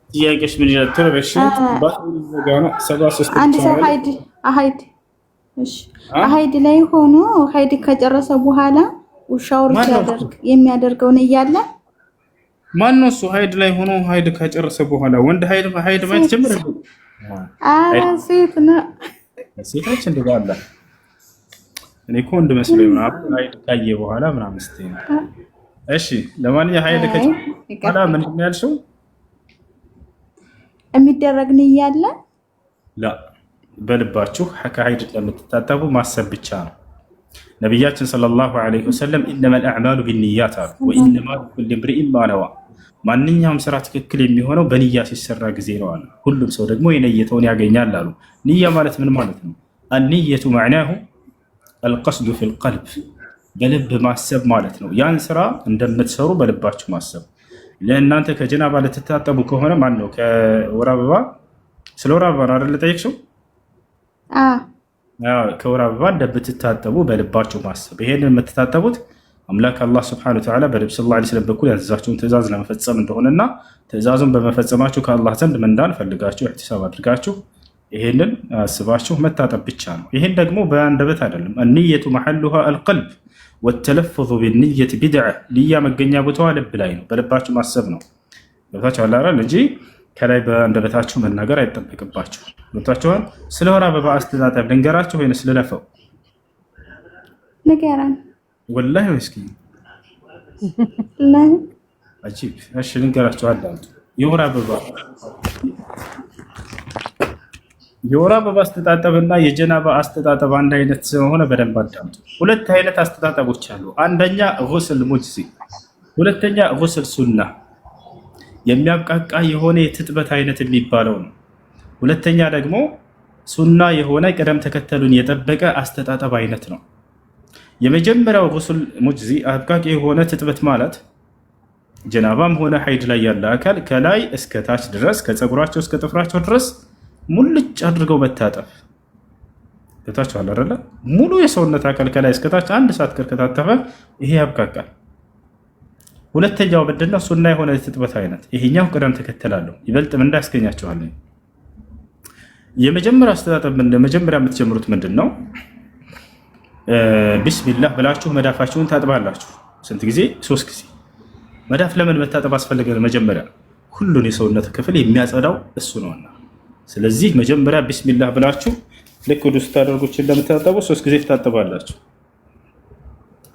ጥያቄሽ ምን ይላል? ተረበሽ አንድ ሰው ሀይድ ላይ ሆኖ ሀይድ ከጨረሰ በኋላ ውሻው ርት የሚያደርገውን እያለ ማነው እሱ ሀይድ ላይ ሆኖ ሀይድ ከጨረሰ በኋላ ወንድ ሀይድ ማየት ጀምር? ኧረ ሴት ነው። ሴቶች እንደዛ አለ። እኔ እኮ ወንድ መስሎኝ ምናምን ሀይድ ካየ በኋላ ምናምን ስትይ ነው። እሺ ለማንኛውም ሀይድ ከጨረሰ በኋላ ምንድን ነው ያልሽው? የሚደረግ ንያ አለ? ላ በልባችሁ ከሀይድ ለምትታጠቡ ማሰብ ብቻ ነው። ነቢያችን ሰለላሁ ዐለይሂ ወሰለም ኢነመል አዕማሉ ቢንኒያት አሉ ወኢነማ ሊኩሊ እምሪኢን ማ ነዋ። ማንኛውም ስራ ትክክል የሚሆነው በንያ ሲሰራ ጊዜ ነው አሉ። ሁሉም ሰው ደግሞ የነየተውን ያገኛል አሉ። ንያ ማለት ምን ማለት ነው? አንየቱ መዕናሁ አልቀስዱ ፊል ቀልብ፣ በልብ ማሰብ ማለት ነው። ያን ስራ እንደምትሰሩ በልባችሁ ማሰብ። ለእናንተ ከጀናባ ልትታጠቡ ከሆነ ማን ነው ከወር አበባ ስለ ወር አበባ ነው አይደል ጠየቅሽው? ከወር አበባ እንደምትታጠቡ በልባችሁ ማሰብ። ይሄንን የምትታጠቡት አምላክ አላህ ስብሐነሁ ወተዓላ በነብዩ ሰለላሁ ዐለይሂ ወሰለም በኩል ያዘዛችሁን ትእዛዝ ለመፈጸም እንደሆነና ትእዛዙን በመፈጸማችሁ ከአላህ ዘንድ ምንዳን ፈልጋችሁ ኢህቲሳብ አድርጋችሁ ይሄንን አስባችሁ መታጠብ ብቻ ነው። ይሄን ደግሞ በአንደበት አይደለም። አንየቱ መሐሉሃ አልቀልብ ወተለፉዙ ቢንየት ቢድዓ። ንያ መገኛ ቦታዋ ልብ ላይ ነው፣ በልባችሁ ማሰብ ነው። ገብታችሁ አላራል እንጂ ከላይ በአንደበታችሁ መናገር አይጠበቅባችሁ። ገብታችኋል? ስለ ወር አበባ አስተጣጠብ ልንገራችሁ ወይንስ ልለፈው? ንገረን። ወላሂ ወይስ ላይ አጂብ። እሺ ልንገራችሁ። አዳምጡ። የወር አበባ አስተጣጠብና የጀናባ አስተጣጠብ አንድ አይነት ስለሆነ በደንብ አዳምጡ። ሁለት አይነት አስተጣጠቦች አሉ። አንደኛ ጉስል ሙጅዚ፣ ሁለተኛ ጉስል ሱና። የሚያብቃቃ የሆነ የትጥበት አይነት የሚባለው ነው። ሁለተኛ ደግሞ ሱና የሆነ ቅደም ተከተሉን የጠበቀ አስተጣጠብ አይነት ነው። የመጀመሪያው ጉስል ሙጅዚ አብቃቂ የሆነ ትጥበት ማለት ጀናባም ሆነ ሀይድ ላይ ያለ አካል ከላይ እስከ ታች ድረስ ከፀጉራቸው እስከ ጥፍራቸው ድረስ ሙልጭ አድርገው መታጠብ። ታችኋል አይደለ? ሙሉ የሰውነት አካል ከላይ እስከ ታች አንድ ሰዓት ከታጠበ ይሄ ያብቃቃል። ሁለተኛው ምንድነው? ሱና የሆነ የትጥበት አይነት። ይሄኛው ቅደም ተከተል አለው። ይበልጥ ምን እንዳስገኛቸዋለሁ። የመጀመሪያ አስተጣጠብ መጀመሪያ የምትጀምሩት ምንድነው? ቢስሚላህ ብላችሁ መዳፋችሁን ታጥባላችሁ። ስንት ጊዜ? 3 ጊዜ። መዳፍ ለምን መታጠብ አስፈለገ? መጀመሪያ ሁሉን የሰውነት ክፍል የሚያጸዳው እሱ ነውና፣ ስለዚህ መጀመሪያ ቢስሚላህ ብላችሁ ልክ ወደ ስታደርጉት እንደምታጠቡ 3 ጊዜ ትታጠባላችሁ።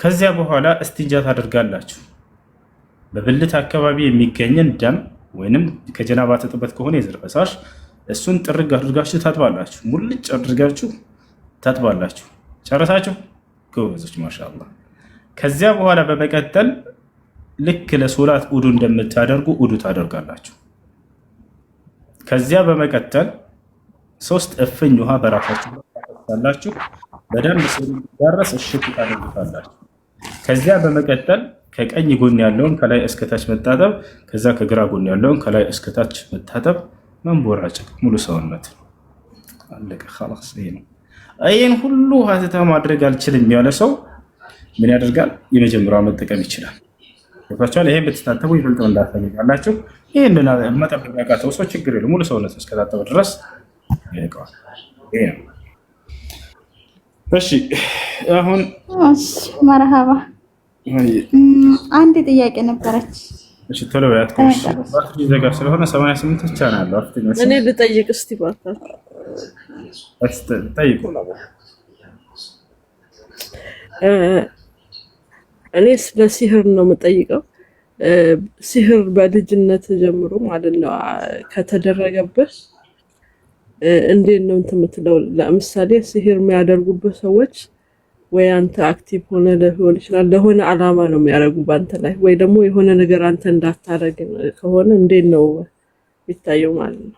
ከዚያ በኋላ እስቲንጃ ታደርጋላችሁ። በብልት አካባቢ የሚገኝን ደም ወይንም ከጀናባ ትጥበት ከሆነ የዘር ፈሳሽ እሱን ጥርግ አድርጋችሁ ታጥባላችሁ። ሙልጭ አድርጋችሁ ታጥባላችሁ። ጨረሳችሁ? ጎበዞች ማሻአላህ። ከዚያ በኋላ በመቀጠል ልክ ለሶላት ኡዱ እንደምታደርጉ ኡዱ ታደርጋላችሁ። ከዚያ በመቀጠል 3 እፍኝ ውሃ በራሳችሁ ታፈሳላችሁ። በደንብ ሲዳረስ እሽት ታደርጉታላችሁ። ከዚያ በመቀጠል ከቀኝ ጎን ያለውን ከላይ እስከታች መታጠብ፣ ከዛ ከግራ ጎን ያለውን ከላይ እስከታች መታጠብ፣ መንቦራጨቅ ሙሉ ሰውነት አለቀ። خلاص ይሄ ነው። ይሄን ሁሉ ሀተታ ማድረግ አልችልም ያለ ሰው ምን ያደርጋል? የመጀመሪያው መጠቀም ይችላል። ወጣቻለ ይሄን ብትታጠቡ ይበልጥ እንዳታገኛላችሁ። ይሄን መጠበቅ ያቃተው ሰው ችግር የለም፣ ሙሉ ሰውነት እስከታጠበ ድረስ ይበቃዋል። ይሄ ነው። እሺ አሁን መርሃባ አንድ ጥያቄ ነበረች። እሺ ቶሎ በያት። ባትሪ ዘጋ ስለሆነ 88 ብቻ ነው ያለው። እኔ ልጠይቅ እስቲ ባታ ጠይቁ። እኔ ስለ ሲህር ነው የምጠይቀው። ሲህር በልጅነት ጀምሮ ማለት ነው ከተደረገብህ እንዴት ነው እንትን የምትለው? ለምሳሌ ሲህር የሚያደርጉበት ሰዎች ወይ አንተ አክቲቭ ሆነ ሊሆን ይችላል፣ ለሆነ አላማ ነው የሚያደርጉ በአንተ ላይ፣ ወይ ደግሞ የሆነ ነገር አንተ እንዳታረግ ከሆነ እንዴት ነው የሚታየው ማለት ነው?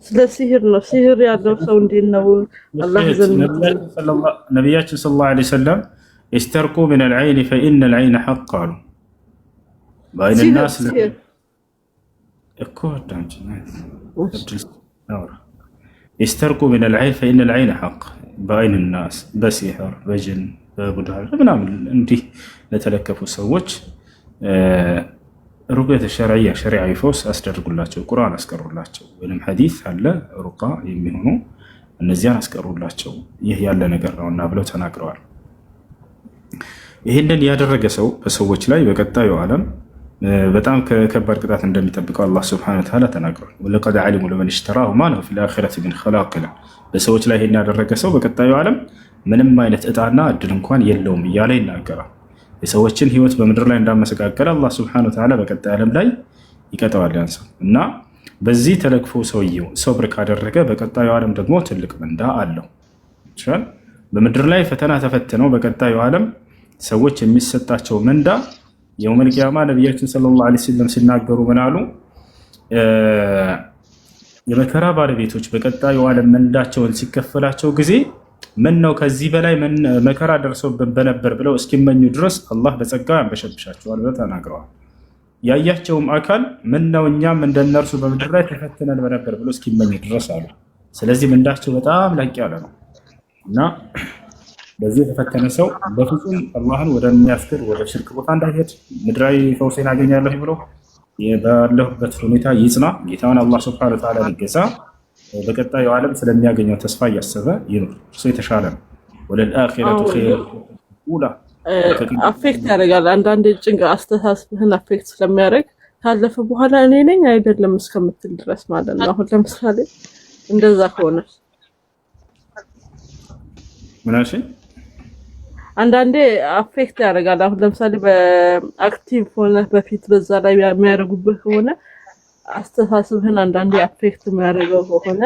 ስለ ሲህር ነው። ሲህር ያለው ሰው እንዴት ነው አላህ ዘንድ ነቢያችን ሰለላሁ ዐለይሂ ወሰለም ኢስተርቁ ሚን አልዐይን ፈኢነ አልዐይነ ሐቅ አሉ። በአይን الناس እኮ አዳምጪ استرقوا من العين فإن العين حق بأين الناس بسحر بجن ببدع ምናምን እንዲህ ለተለከፉ ሰዎች ሩቅየተ ሸርዕያ ሸሪዓዊ ፈውስ አስደርጉላቸው፣ ቁርአን አስቀሩላቸው፣ ወይም ሐዲስ አለ ሩቃ የሚሆኑ እነዚያን አስቀሩላቸው። ይህ ያለ ነገር ነውና ብለው ተናግረዋል። ይህንን ያደረገ ሰው በሰዎች ላይ በቀጣዩ ዓለም በጣም ከባድ ቅጣት እንደሚጠብቀው አላህ ሱብሓነሁ ወተዓላ ተናግሯል። ወለቀድ ዓሊሙ ለመን ኢሽተራሁ ማ ለሁ ፊል አኺረቲ ሚን ኸላቅ ይላል። በሰዎች ላይ ይህን ያደረገ ሰው በቀጣዩ ዓለም ምንም አይነት እጣና እድል እንኳን የለውም እያለ ይናገራል። የሰዎችን ህይወት በምድር ላይ እንዳመሰቃቀለ አላህ ሱብሓነሁ ወተዓላ በቀጣይ ዓለም ላይ ይቀጠዋል ያን ሰው እና በዚህ ተለክፎ ሰውየው ሶብር ካደረገ በቀጣዩ ዓለም ደግሞ ትልቅ ምንዳ አለው። በምድር ላይ ፈተና ተፈትነው በቀጣዩ ዓለም ሰዎች የሚሰጣቸው ምንዳ የውመል ቂያማ ነቢያችን ሰለላሁ ዐለይሂ ወሰለም ሲናገሩ ምን አሉ? የመከራ ባለቤቶች በቀጣዩ ዓለም ምንዳቸውን ሲከፈላቸው ጊዜ ምን ነው ከዚህ በላይ መከራ ደርሶብን በነበር ብለው እስኪመኙ ድረስ አላህ በጸጋ ያንበሸብሻቸዋል ብለው ተናግረዋል። ያያቸውም አካል ምን ነው እኛም እንደነርሱ በምድር ላይ ተፈትነን በነበር ብሎ እስኪመኝ ድረስ አሉ። ስለዚህ ምንዳቸው በጣም ላቅ ያለ ነው እና በዚህ የተፈተነ ሰው በፍጹም አላህን ወደሚያስክር ወደ ሽርክ ቦታ እንዳይሄድ ምድራዊ ፈውሴን አገኛለሁ ብሎ ባለሁበት ሁኔታ ይጽና፣ ጌታውን አላህ ሱብሓነሁ ወተዓላ ሊገዛ በቀጣዩ ዓለም ስለሚያገኘው ተስፋ እያሰበ ይኑር። እሱ የተሻለ ነው። ወለልአኺረቱ ኸይሩን ኡላ አፌክት ያደርጋል። አንዳንድ ጭንቅ አስተሳሰብህን አፌክት ስለሚያደርግ ካለፈ በኋላ እኔ ነኝ አይደለም እስከምትል ድረስ ማለት ነው። አሁን ለምሳሌ እንደዛ ከሆነ ምናሽ አንዳንዴ አፌክት ያደርጋል። አሁን ለምሳሌ በአክቲቭ ሆነ በፊት በዛ ላይ የሚያደርጉብህ ከሆነ አስተሳሰብህን አንዳንዴ አፌክት የሚያደርገው ከሆነ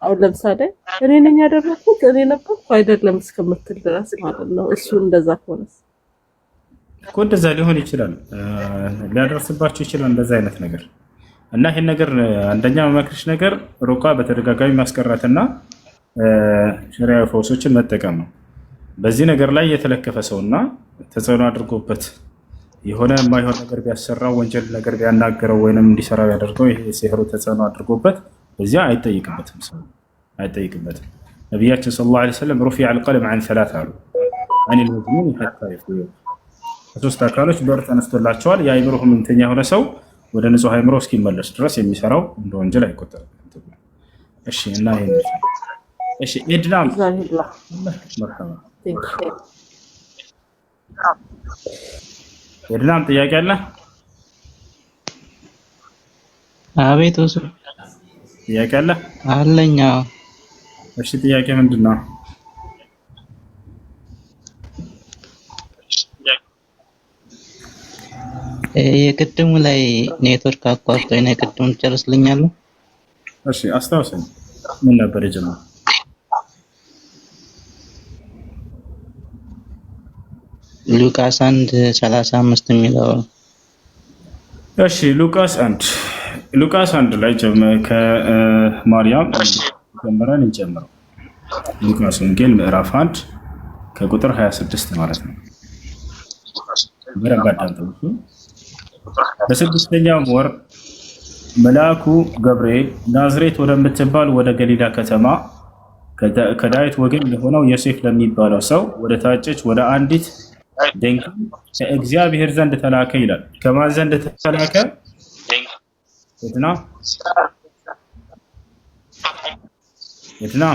አሁን ለምሳሌ እኔ ነኝ ያደረኩት እኔ ነበርኩ አይደለም እስከምትል ድረስ ማለት ነው። እሱ እንደዛ ከሆነ እኮ እንደዛ ሊሆን ይችላል፣ ሊያደርስባችሁ ይችላል እንደዛ አይነት ነገር እና ይሄን ነገር አንደኛ መመክርሽ ነገር ሩቃ በተደጋጋሚ ማስቀራትና ሸሪዓዊ ፈውሶችን መጠቀም ነው። በዚህ ነገር ላይ የተለከፈ ሰውና ተጽዕኖ አድርጎበት የሆነ የማይሆን ነገር ቢያሰራው ወንጀል ነገር ቢያናገረው ወይንም እንዲሰራው ያደርገው ይሄ ሲህሩ ተጽዕኖ አድርጎበት በዚያ አይጠይቅበትም፣ ሰው አይጠይቅበትም። ነቢያችን ሰለላሁ ዐለይሂ ወሰለም ሩፊዐ አልቀለም ዐን ሰላሳ አሉ አኒል ሙጅሪም ሐታ ይፍሩ። ከሶስት አካሎች በር ተነስቶላቸዋል። የአእምሮ ህመምተኛ የሆነ ሰው ወደ ንጹህ አእምሮ እስኪመለስ ድረስ የሚሰራው እንደ ወንጀል አይቆጠርም። እሺ እና ይሄ እሺ ኢድናም መርሐባ ኢድናም ጥያቄ አለ? አቤት ወሱ ጥያቄ አለ አለኛ። እሺ ጥያቄ ምንድን ነው? የቅድሙ ላይ ኔትወርክ አቋርጦኝ ነው። የቅድሙን ጨርስልኛለሁ? እሺ አስታውሰኝ፣ ምን ነበር የጀመረው? ሉቃስ 1:35 የሚለው። እሺ ሉቃስ 1 ላይ ከማርያም ጀምረን እንጀምረው። ሉቃስ ወንጌል ምዕራፍ 1 ከቁጥር 26 ማለት ነው። በስድስተኛው ወር መልአኩ ገብርኤል ናዝሬት ወደምትባል ወደ ገሊላ ከተማ ከዳዊት ወገን ለሆነው ዮሴፍ ለሚባለው ሰው ወደ ታጨች ወደ አንዲት ድንግል ከእግዚአብሔር ዘንድ ተላከ ይላል። ከማን ዘንድ ተላከ? የትና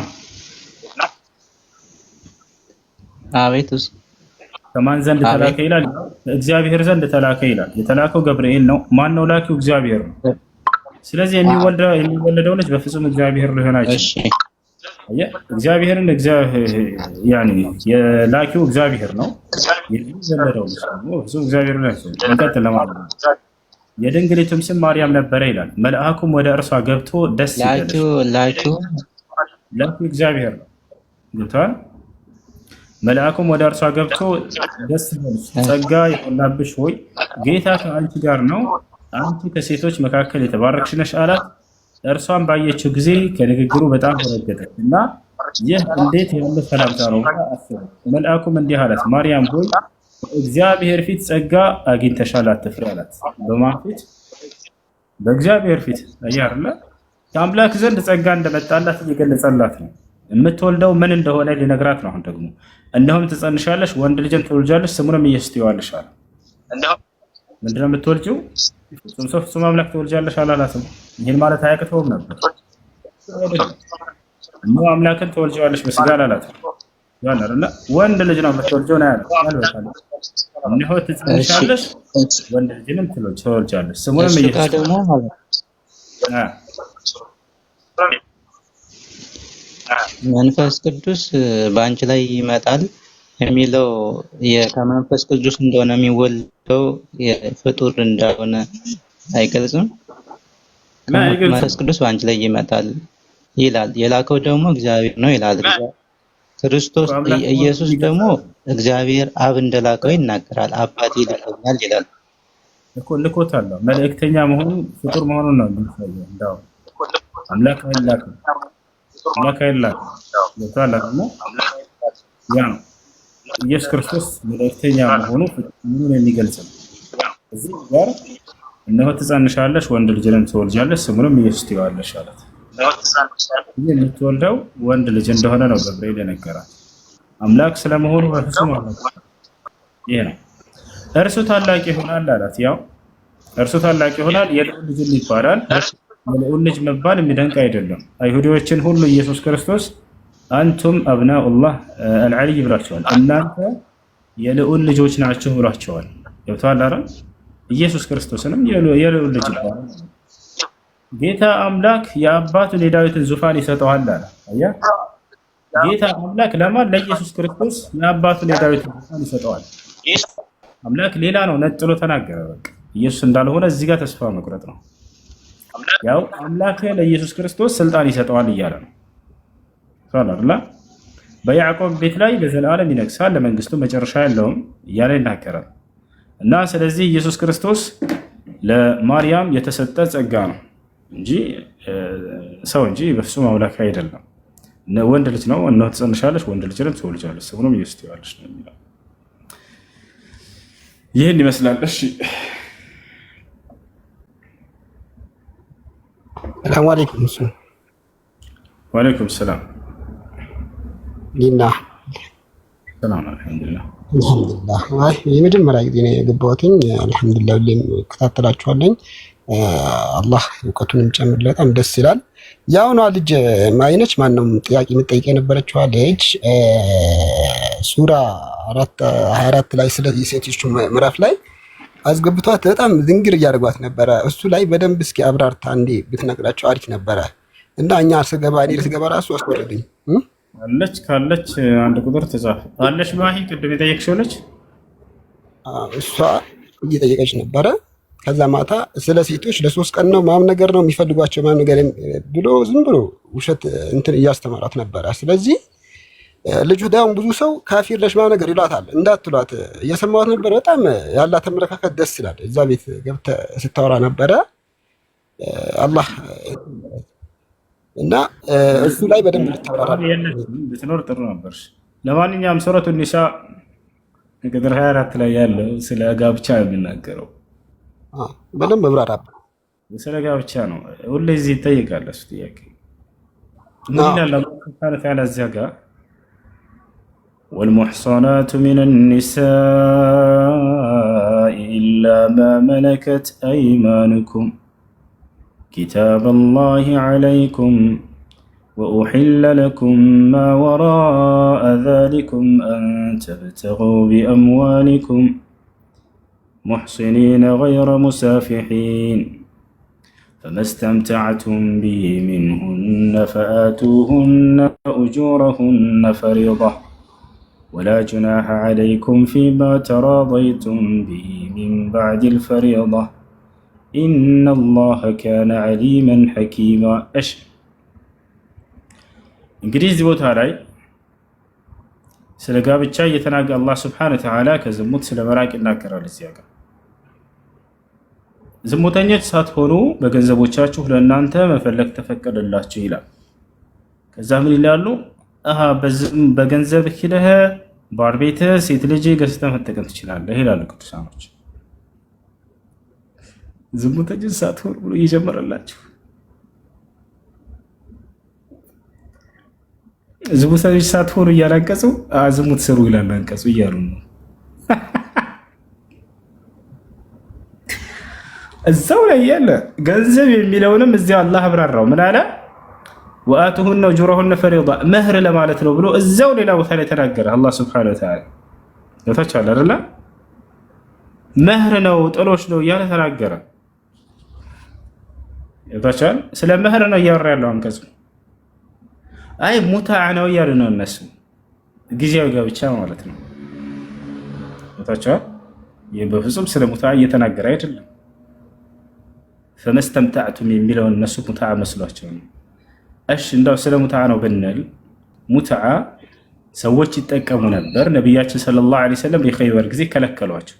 አቤቱስ ከማን ዘንድ ተላከ ይላል? ከእግዚአብሔር ዘንድ ተላከ ይላል። የተላከው ገብርኤል ነው። ማን ነው ላኪው? እግዚአብሔር ነው። ስለዚህ የሚወለደው ልጅ በፍጹም እግዚአብሔር ሊሆን አይችልም። እግዚአብሔርን ያኒ የላኪው እግዚአብሔር ነው። የሚወለደው ልጅ ደግሞ በፍጹም እግዚአብሔር ሊሆን አይችልም። እንቀጥል ለማለት ነው። የድንግሊቱም ስም ማርያም ነበረ ይላል። መልአኩም ወደ እርሷ ገብቶ ደስ ይበልሽ። ላኪው እግዚአብሔር ነው። ገብቶሃል? መልአኩም ወደ እርሷ ገብቶ ደስ ይበልሽ፣ ጸጋ የሞላብሽ ሆይ ጌታ ከአንቺ ጋር ነው፣ አንቺ ከሴቶች መካከል የተባረክሽ ነሽ አላት። እርሷን ባየችው ጊዜ ከንግግሩ በጣም ተደነገጠች እና ይህ እንዴት ያለ ሰላምታ ነው ብላ አሰበች። መልአኩም እንዲህ አላት፣ ማርያም ሆይ በእግዚአብሔር ፊት ጸጋ አግኝተሻል፣ አትፍሪ አላት። በማን ፊት? በእግዚአብሔር ፊት። አይደለ? ከአምላክ ዘንድ ጸጋ እንደመጣላት እየገለጸላት ነው። የምትወልደው ምን እንደሆነ ሊነግራት ነው። አሁን ደግሞ እነሆም ትጸንሻለሽ፣ ወንድ ልጅን ትወልጃለሽ፣ ስሙንም ኢየሱስ ትይዋለሽ አለ። ምንድን ነው የምትወልጂው? ፍጹም ሰው ፍጹም አምላክ ትወልጃለሽ አላላትም? ይህን ማለት አያቅተውም ነበር። እነሆ አምላክን ትወልጂዋለሽ በስጋ አላላትም። አይደለ? ወንድ ልጅ ነው የምትወልጂው ነው ያለው። እነሆ ትጸንሻለሽ ወንድ ልጅንም ትወልጃለሽ ስሙንም ኢየሱስ ደግሞ ማለት መንፈስ ቅዱስ በአንቺ ላይ ይመጣል የሚለው ከመንፈስ ቅዱስ እንደሆነ የሚወልደው ፍጡር እንዳሆነ አይገልጽም። መንፈስ ቅዱስ በአንቺ ላይ ይመጣል ይላል። የላከው ደግሞ እግዚአብሔር ነው ይላል። ክርስቶስ ኢየሱስ ደግሞ እግዚአብሔር አብ እንደላከው ይናገራል። አባቴ ልኮኛል ይላል እኮ። ልኮታል መልእክተኛ መሆኑ ፍጡር መሆኑን ነው የሚያሳየው። እንዳው አምላክ አይላክም ልኮታል አይደል? ያ ነው ኢየሱስ ክርስቶስ መልእክተኛ መሆኑ ፍጡሩን የሚገልጽ ነው። እዚህ ጋር እነሆ ትጸንሻለሽ ወንድ ልጅንም ትወልጃለሽ ስሙንም ኢየሱስ ትይዋለሽ አላት። የምትወልደው ወንድ ልጅ እንደሆነ ነው ገብርኤል የነገራት። አምላክ ስለመሆኑ በፍጹም አምላክ ይሄ ነው። እርሱ ታላቅ ይሆናል አላት። ያው እርሱ ታላቅ ይሆናል የልዑል ልጅ ይባላል። የልዑል ልጅ መባል የሚደንቅ አይደለም። አይሁዶችን ሁሉ ኢየሱስ ክርስቶስ አንቱም አብናኡላህ አልዓሊይ ብሏቸዋል። እናንተ የልዑል ልጆች ናችሁ ብሏቸዋል። ገብቶሃል አይደል? ኢየሱስ ክርስቶስንም የልዑል ልጅ ይባላል። ጌታ አምላክ የአባቱን የዳዊትን ዙፋን ይሰጠዋል አለ። አያ ጌታ አምላክ ለማን? ለኢየሱስ ክርስቶስ የአባቱን የዳዊትን ዙፋን ይሰጠዋል። አምላክ ሌላ ነው ነጥሎ ተናገረ። በቃ ኢየሱስ እንዳልሆነ እዚህ ጋር ተስፋ መቁረጥ ነው። ያው አምላክ ለኢየሱስ ክርስቶስ ስልጣን ይሰጠዋል እያለ ነው። ሷላላ በያዕቆብ ቤት ላይ ለዘላለም ይነግሳል ለመንግስቱ መጨረሻ የለውም እያለ ይናገራል። እና ስለዚህ ኢየሱስ ክርስቶስ ለማርያም የተሰጠ ጸጋ ነው እንጂ ሰው እንጂ በፍጹም አምላክ አይደለም። ወንድ ልጅ ነው። እነሆ ትጸንሻለሽ ወንድ ልጅንም ትወልጃለሽ ስሙንም ኢየሱስ ትይዋለሽ ነው የሚለው። ይህን ይመስላል። እሺ ሰላም አለይኩም። ወአለይኩም ሰላም ዲና ሰላም አልሐምዱሊላህ። የመጀመሪያ ጊዜ ነው የገባሁትኝ። አልሐምዱሊላህ ሁሌም እከታተላችኋለሁ። አላህ እውቀቱንም ጨምር። በጣም ደስ ይላል። ያውኗ ልጅ ማይነች ማንም ጥያቄ የምጠይቅ የነበረችዋ ልጅ ሱራ 24 ላይ ስለ የሴቶች ምዕራፍ ላይ አስገብቷት በጣም ዝንግር እያደረጓት ነበረ። እሱ ላይ በደንብ እስኪ አብራርታ እንዴ ብትነግራቸው አሪፍ ነበረ። እና እኛ ስገባ ራሱ አስወረደኝ። አለች ካለች አንድ ቁጥር ተጻፈ አለች ማሂ ቅድም የጠየቅሽው ልጅ እሷ እየጠየቀች ነበረ። ከዛ ማታ ስለ ሴቶች ለ3 ቀን ነው ማም ነገር ነው የሚፈልጓቸው ማም ነገር ብሎ ዝም ብሎ ውሸት እንትን እያስተማራት ነበረ። ስለዚህ ልጁ ዳውን ብዙ ሰው ካፊር ለሽ ማም ነገር ይሏታል። እንዳትሏት እየሰማሁት ነበር። በጣም ያላት አመለካከት ደስ ይላል። እዛ ቤት ገብተህ ስታወራ ነበረ። አላህ እና እሱ ላይ በደንብ ልታወራ ብትኖር ጥሩ ነበር። ለማንኛውም ሱረቱ ኒሳ ቁጥር 24 ላይ ያለው ስለ ጋብቻ የሚናገረው በደንብ ብራራ ስለ ጋብቻ ነው። ሁሌ እዚህ ይጠይቃል እሱ ጥያቄ። ምን ይላል አላህ ሱብሓነሁ ወተዓላ እዚያ ጋር والمحصنات من النساء إلا ما ملكت أيمانكم كتاب الله عليكم وأحل لكم ما وراء ذلكم أن تبتغوا بأموالكم محصنين غير مسافحين فما استمتعتم به منهن فآتوهن أجورهن فريضة ولا جناح عليكم فيما تراضيتم به من بعد الفريضة إن الله كان عليما حكيما. እሺ እንግዲህ እዚህ ቦታ ላይ ስለ ጋብቻ እየተናገረ አላህ Subhanahu Wa Ta'ala ከዝሙት ስለ መራቅ ይናገራል። እዚያ ጋር ዝሙተኞች ሳትሆኑ በገንዘቦቻችሁ ለእናንተ መፈለግ ተፈቀደላችሁ ይላል። ከዛ ምን ይላሉ? በገንዘብ ሂደህ ባር ቤት ሴት ልጅ ገዝተህ መጠቀም ትችላለህ ይላሉ ቅዱሳኖች። ዝሙተኞች ሳትሆኑ ብሎ እየጀመረላችሁ ዝሙተኞች ሳትሆኑ እያላቀጹ ዝሙት ስሩ ይላል አንቀጹ እያሉ ነው። እዛው ላይ ያለ ገንዘብ የሚለውንም እዚያው አላህ አብራራው። ምን አለ? ወአቱሁነ ኡጁረሁነ ፈሪዳ መህር ለማለት ነው ብሎ እዛው ሌላ ቦታ ላይ ተናገረ አላህ ሱብሓነሁ ወተዓላ። ገብታችኋል አይደለ? መህር ነው ጥሎሽ ነው እያለ ተናገረ። ገብታችኋል? ስለ መህር ነው እያወራ ያለው አንቀጹ። አይ ሙታዓ ነው እያሉ ነው እነሱ፣ ጊዜያዊ ጋብቻ ማለት ነው። ገብታችኋል? ይህ በፍጹም ስለ ሙታዓ እየተናገረ አይደለም። ፈመስተምተዕቱም የሚለውን እነሱ ሙታዓ መስሏቸው ነው። እሺ እንዳው ስለ ሙታዓ ነው ብንል ሙታዓ ሰዎች ይጠቀሙ ነበር። ነቢያችን ሰለላሁ ዐለይሂ ወሰለም የኸይበር ጊዜ ከለከሏቸው።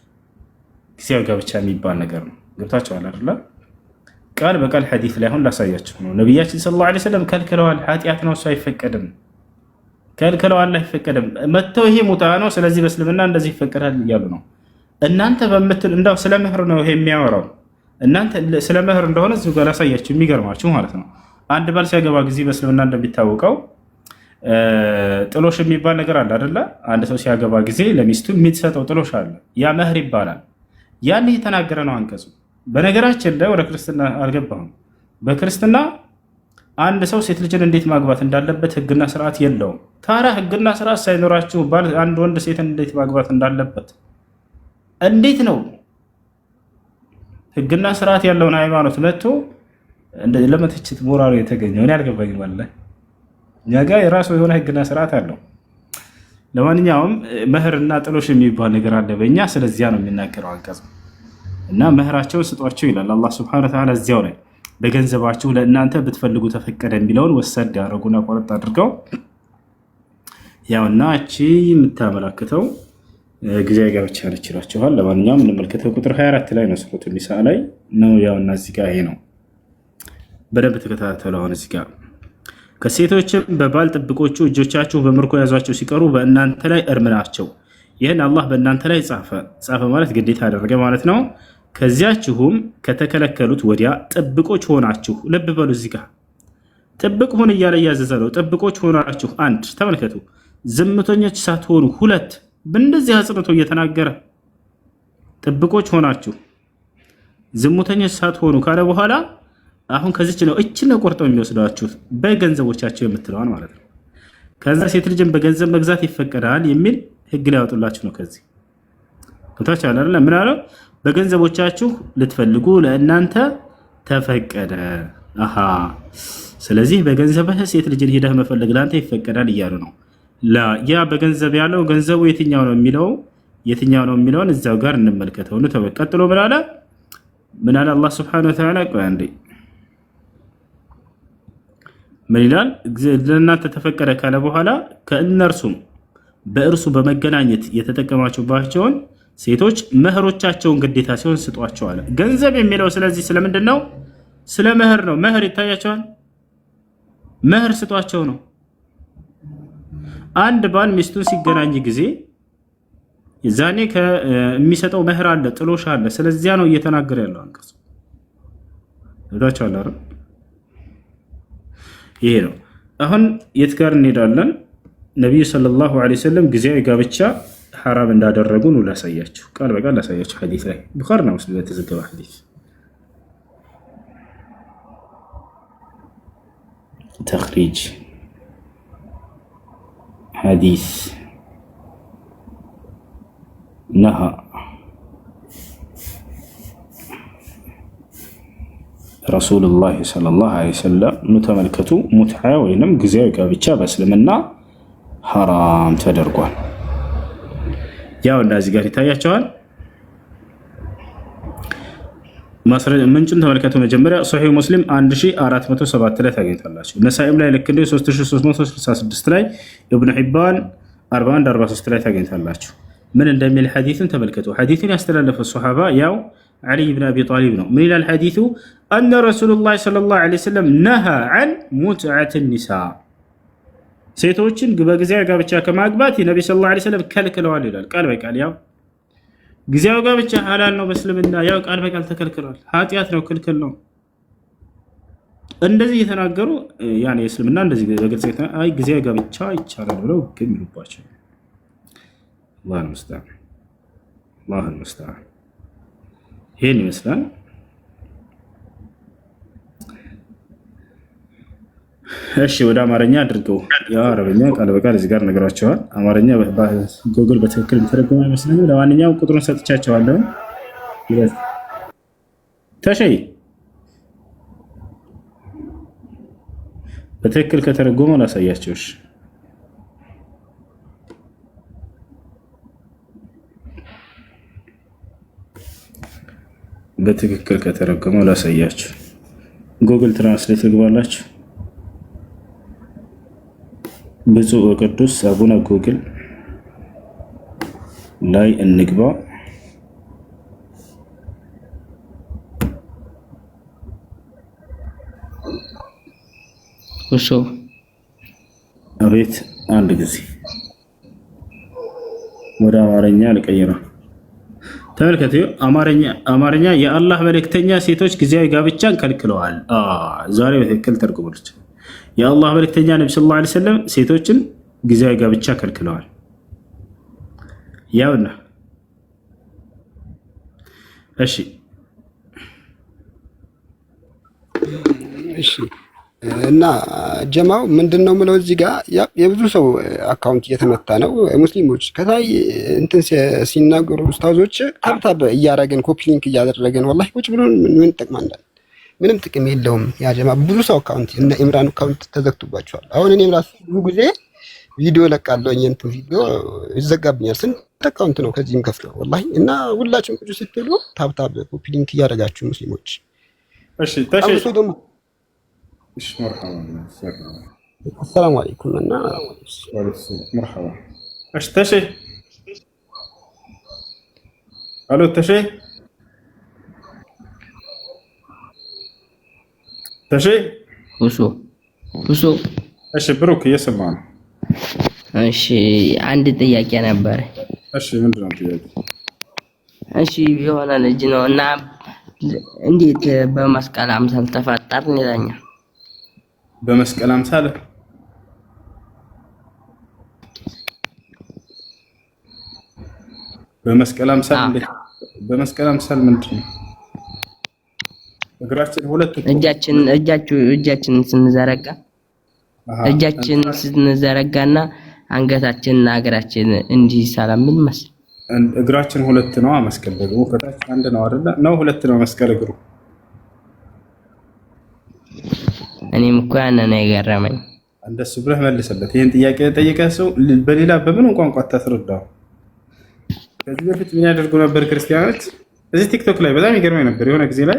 ጊዜያዊ ጋብቻ የሚባል ነገር ነው። ገብታችኋል አይደል? ቃል በቃል ሐዲስ ላይ አሁን ላሳያችሁ ነው። ነቢያችን ሰለላሁ ዐለይሂ ወሰለም ከልክለዋል። ኃጢአት ነው፣ እሱ አይፈቀድም። ከልክለዋል፣ አይፈቀድም። መተው ይሄ ሙታዓ ነው፣ ስለዚህ በእስልምና እንደዚህ ይፈቀዳል እያሉ ነው። እናንተ በምትል እንዳው ስለ ምህር ነው ይሄ የሚያወራው። እናንተ ስለ ምህር እንደሆነ እዚሁ ጋር ላሳያችሁ፣ የሚገርማችሁ ማለት ነው። አንድ ባል ሲያገባ ጊዜ በእስልምና እንደሚታወቀው ጥሎሽ የሚባል ነገር አለ አይደለ? አንድ ሰው ሲያገባ ጊዜ ለሚስቱ የሚሰጠው ጥሎሽ አለ። ያ መህር ይባላል። ያን የተናገረ ነው አንቀጹ። በነገራችን ላይ ወደ ክርስትና አልገባሁም። በክርስትና አንድ ሰው ሴት ልጅን እንዴት ማግባት እንዳለበት ህግና ስርዓት የለውም። ታዲያ ህግና ስርዓት ሳይኖራችሁ ባል አንድ ወንድ ሴትን እንዴት ማግባት እንዳለበት እንዴት ነው ህግና ስርዓት ያለውን ሃይማኖት መጥቶ ለመተችት ሞራሉ የተገኘው? እኔ አልገባኝም። ወላሂ እኛ ጋር የራሱ የሆነ ህግና ስርዓት አለው። ለማንኛውም መህርና ጥሎሽ የሚባል ነገር አለ በእኛ። ስለዚያ ነው የሚናገረው አንቀጽ እና መህራቸውን ስጧቸው ይላል አላህ ሱብሓነሁ ወተዓላ። እዚያው ላይ በገንዘባችሁ ለእናንተ ብትፈልጉ ተፈቀደ የሚለውን ወሰድ ያደረጉና ቆረጥ አድርገው ያውና እቺ የምታመላክተው ጊዜያዊ ጋብቻ ነች ይላችኋል። ለማንኛውም እንመልከተው ቁጥር 24 ላይ ነው ሱረቱ ኒሳ ላይ ነው። ያውና እዚህ ጋር ይሄ ነው። በደንብ ተከታተሉ። አሁን እዚህ ጋር ከሴቶችም በባል ጥብቆቹ እጆቻችሁ በምርኮ ያዟቸው ሲቀሩ በእናንተ ላይ እርም ናቸው። ይህን አላህ በእናንተ ላይ ጻፈ ማለት ግዴታ አደረገ ማለት ነው። ከዚያችሁም ከተከለከሉት ወዲያ ጥብቆች ሆናችሁ። ልብ በሉ እዚህ ጋር ጥብቅ ሁን እያለ እያዘዘ ነው። ጥብቆች ሆናችሁ አንድ ተመልከቱ፣ ዝምተኞች ሳትሆኑ ሁለት በእንደዚህ አጽንቶ እየተናገረ ጥብቆች ሆናችሁ ዝሙተኞች ሳትሆኑ ካለ በኋላ አሁን ከዚች ነው እችን ነው ቆርጠው የሚወስዷችሁ በገንዘቦቻቸው የምትለዋን ማለት ነው። ከዛ ሴት ልጅን በገንዘብ መግዛት ይፈቀዳል የሚል ህግ ላይ ያወጡላችሁ ነው። ከዚህ ከታች አለ አይደል? ምን አለው? በገንዘቦቻችሁ ልትፈልጉ ለእናንተ ተፈቀደ። አሃ ስለዚህ በገንዘብህ ሴት ልጅን ሄደህ መፈለግ ለአንተ ይፈቀዳል እያሉ ነው። ያ በገንዘብ ያለው ገንዘቡ የትኛው ነው የሚለውን እዛው ጋር እንመልከተው ነው። ተቀጥሎ ምን አለ አላህ Subhanahu Wa Ta'ala? ቆይ አንዴ ምን ይላል? ለእናንተ ተፈቀደ ካለ በኋላ ከእነርሱም በእርሱ በመገናኘት የተጠቀማችሁባቸውን ሴቶች መህሮቻቸውን ግዴታ ሲሆን ስጧቸው አለ። ገንዘብ የሚለው ስለዚህ ስለምንድን ነው? ስለ መህር ነው። መህር ይታያቸዋል። መህር ስጧቸው ነው። አንድ ባል ሚስቱን ሲገናኝ ጊዜ የዛኔ ከሚሰጠው መህር አለ፣ ጥሎሽ አለ። ስለዚያ ነው እየተናገረ ያለው አንቀጽ። ታቻለ አይደል? ይሄ ነው። አሁን የት ጋር እንሄዳለን? ነብዩ ሰለላሁ ዐለይሂ ወሰለም ጊዜያዊ ጋብቻ ሐራም እንዳደረጉ ነው ላሳያችሁ። ቃል በቃል ላሳያችሁ። ሐዲስ ላይ ቡኻሪና ሙስሊም የተዘገበ ሐዲስ ተኽሪጅ ሐዲስ ነሃ ረሱሉላህ ሰለላሁ ዐለይሂ ወሰለም ተመልከቱ። ሙትዓ ወይንም ጊዜያዊ ጋብቻ በእስልምና ሐራም ተደርጓል። ያው እንደዚህ ጋር ይታያቸዋል። ምንጩን ተመልከቱ። መጀመሪያ ሶሒህ ሙስሊም 1407 ላይ ታገኛላችሁ። ነሳኢም ላይ ልክ እንደ 3366 ላይ፣ ኢብኑ ሒባን 4143 ላይ ታገኛላችሁ። ምን እንደሚል ሐዲስን ተመልከቱ። ሐዲስን ያስተላለፈ ሱሐባ ያው ዓሊ ብን አቢ ጣሊብ ነው። ምን ይላል ሐዲሱ? አነ ረሱሉላህ ሰለላሁ ዐለይሂ ወሰለም ነሃ ዐን ሙትዐት ኒሳ፣ ሴቶችን በጊዜያዊ ጋብቻ ከማግባት የነቢ ሰለላሁ ዐለይሂ ወሰለም ከልክለዋል ይላል። ቃል በቃል ያው ጊዜያዊ ጋብቻ ሐላል ነው በእስልምና፣ ያው ቃል በቃል ተከልክሏል። ኃጢአት ነው፣ ክልክል ነው። እንደዚህ እየተናገሩ ያኔ እስልምና እንደዚህ በግልጽ አይ ጊዜያዊ ጋብቻ ይቻላል ብለው ግን ይሉባቸው። አላህ المستعان አላህ المستعان። ይሄን ይመስላል። እሺ ወደ አማርኛ አድርገው። ያው አረበኛ ቃል በቃል እዚህ ጋር ነግራቸዋል። አማርኛ ጉግል በትክክል ተረጎመ አይመስለኝም። ለማንኛውም ቁጥሩን ሰጥቻቸዋለሁ። ተሸይ በትክክል ከተረጎመው ላሳያቸውሽ። በትክክል ከተረጎመው ላሳያችሁ። ጉግል ትራንስሌት ትግባላችሁ። ብፁዕ ወቅዱስ አቡነ ጉግል ላይ እንግባ። እሺ አቤት አንድ ጊዜ ወደ አማርኛ ልቀይረው። ተመልከቱ። አማርኛ የአላህ መልእክተኛ ሴቶች ጊዜያዊ ጋብቻን ከልክለዋል። ዛሬ በትክክል ተርጉሙልኝ። የአላህ መልእክተኛ ነብዩ ሰለላሁ ዐለይሂ ወሰለም ሴቶችን ጊዜያዊ ጋብቻ ከልክለዋል። ያውና እሺ እና ጀማው ምንድነው ምለው እዚህ ጋር የብዙ ሰው አካውንት እየተመታ ነው። ሙስሊሞች ከታይ እንትን ሲናገሩ ኡስታዞች ታብታብ እያረገን ኮፒ ሊንክ እያደረገን ወላሂ ቁጭ ብሎ ምን ጥቅማንዳል? ምንም ጥቅም የለውም። ያ ጀማ ብዙ ሰው አካውንት እና ኢምራን አካውንት ተዘግቶባቸዋል። አሁን እኔም ራሱ ብዙ ጊዜ ቪዲዮ ለቃለሁ እንትን ቪዲዮ ይዘጋብኛል። ስንት አካውንት ነው ከዚህም ከፍተው ወላሂ። እና ሁላችሁም ቁጭ ስትሉ ታብታብ ኮፒ ሊንክ እያደረጋችሁ ሙስሊሞች እሺ ታሽ እሺ السلام عليكم እና مرحبا ايش تشي الو تشي ውሱ እሺ ብሩክ እየሰማን። እሺ አንድ ጥያቄ ነበር። እሺ ምንድነው ጥያቄ? እሺ የሆነ ልጅ ነው እና እንዴት በመስቀል አምሳል ተፈጠርን ይለኛል። በመስቀል አምሳል በመስቀል አምሳል ምንድን ነው? እግራችን ሁለት እጃችን ስንዘረጋና አንገታችንና እግራችን እንዲህ ሰላምን መስል እግራችን ሁለት ነው። መስቀል ደግሞ ከታች አንድ ነው አይደለ? ነው ሁለት ነው መስቀል እግሩ። እኔም እኮ ያንን ነው የገረመኝ። እንደሱ ብለህ መልሰለት። ይሄን ጥያቄ የጠየቀህ ሰው በሌላ በምን ቋንቋ ታስረዳው? ከዚህ በፊት ምን ያደርጉ ነበር ክርስቲያኖች? እዚህ ቲክቶክ ላይ በጣም ይገርመኝ ነበር። የሆነ ጊዜ ላይ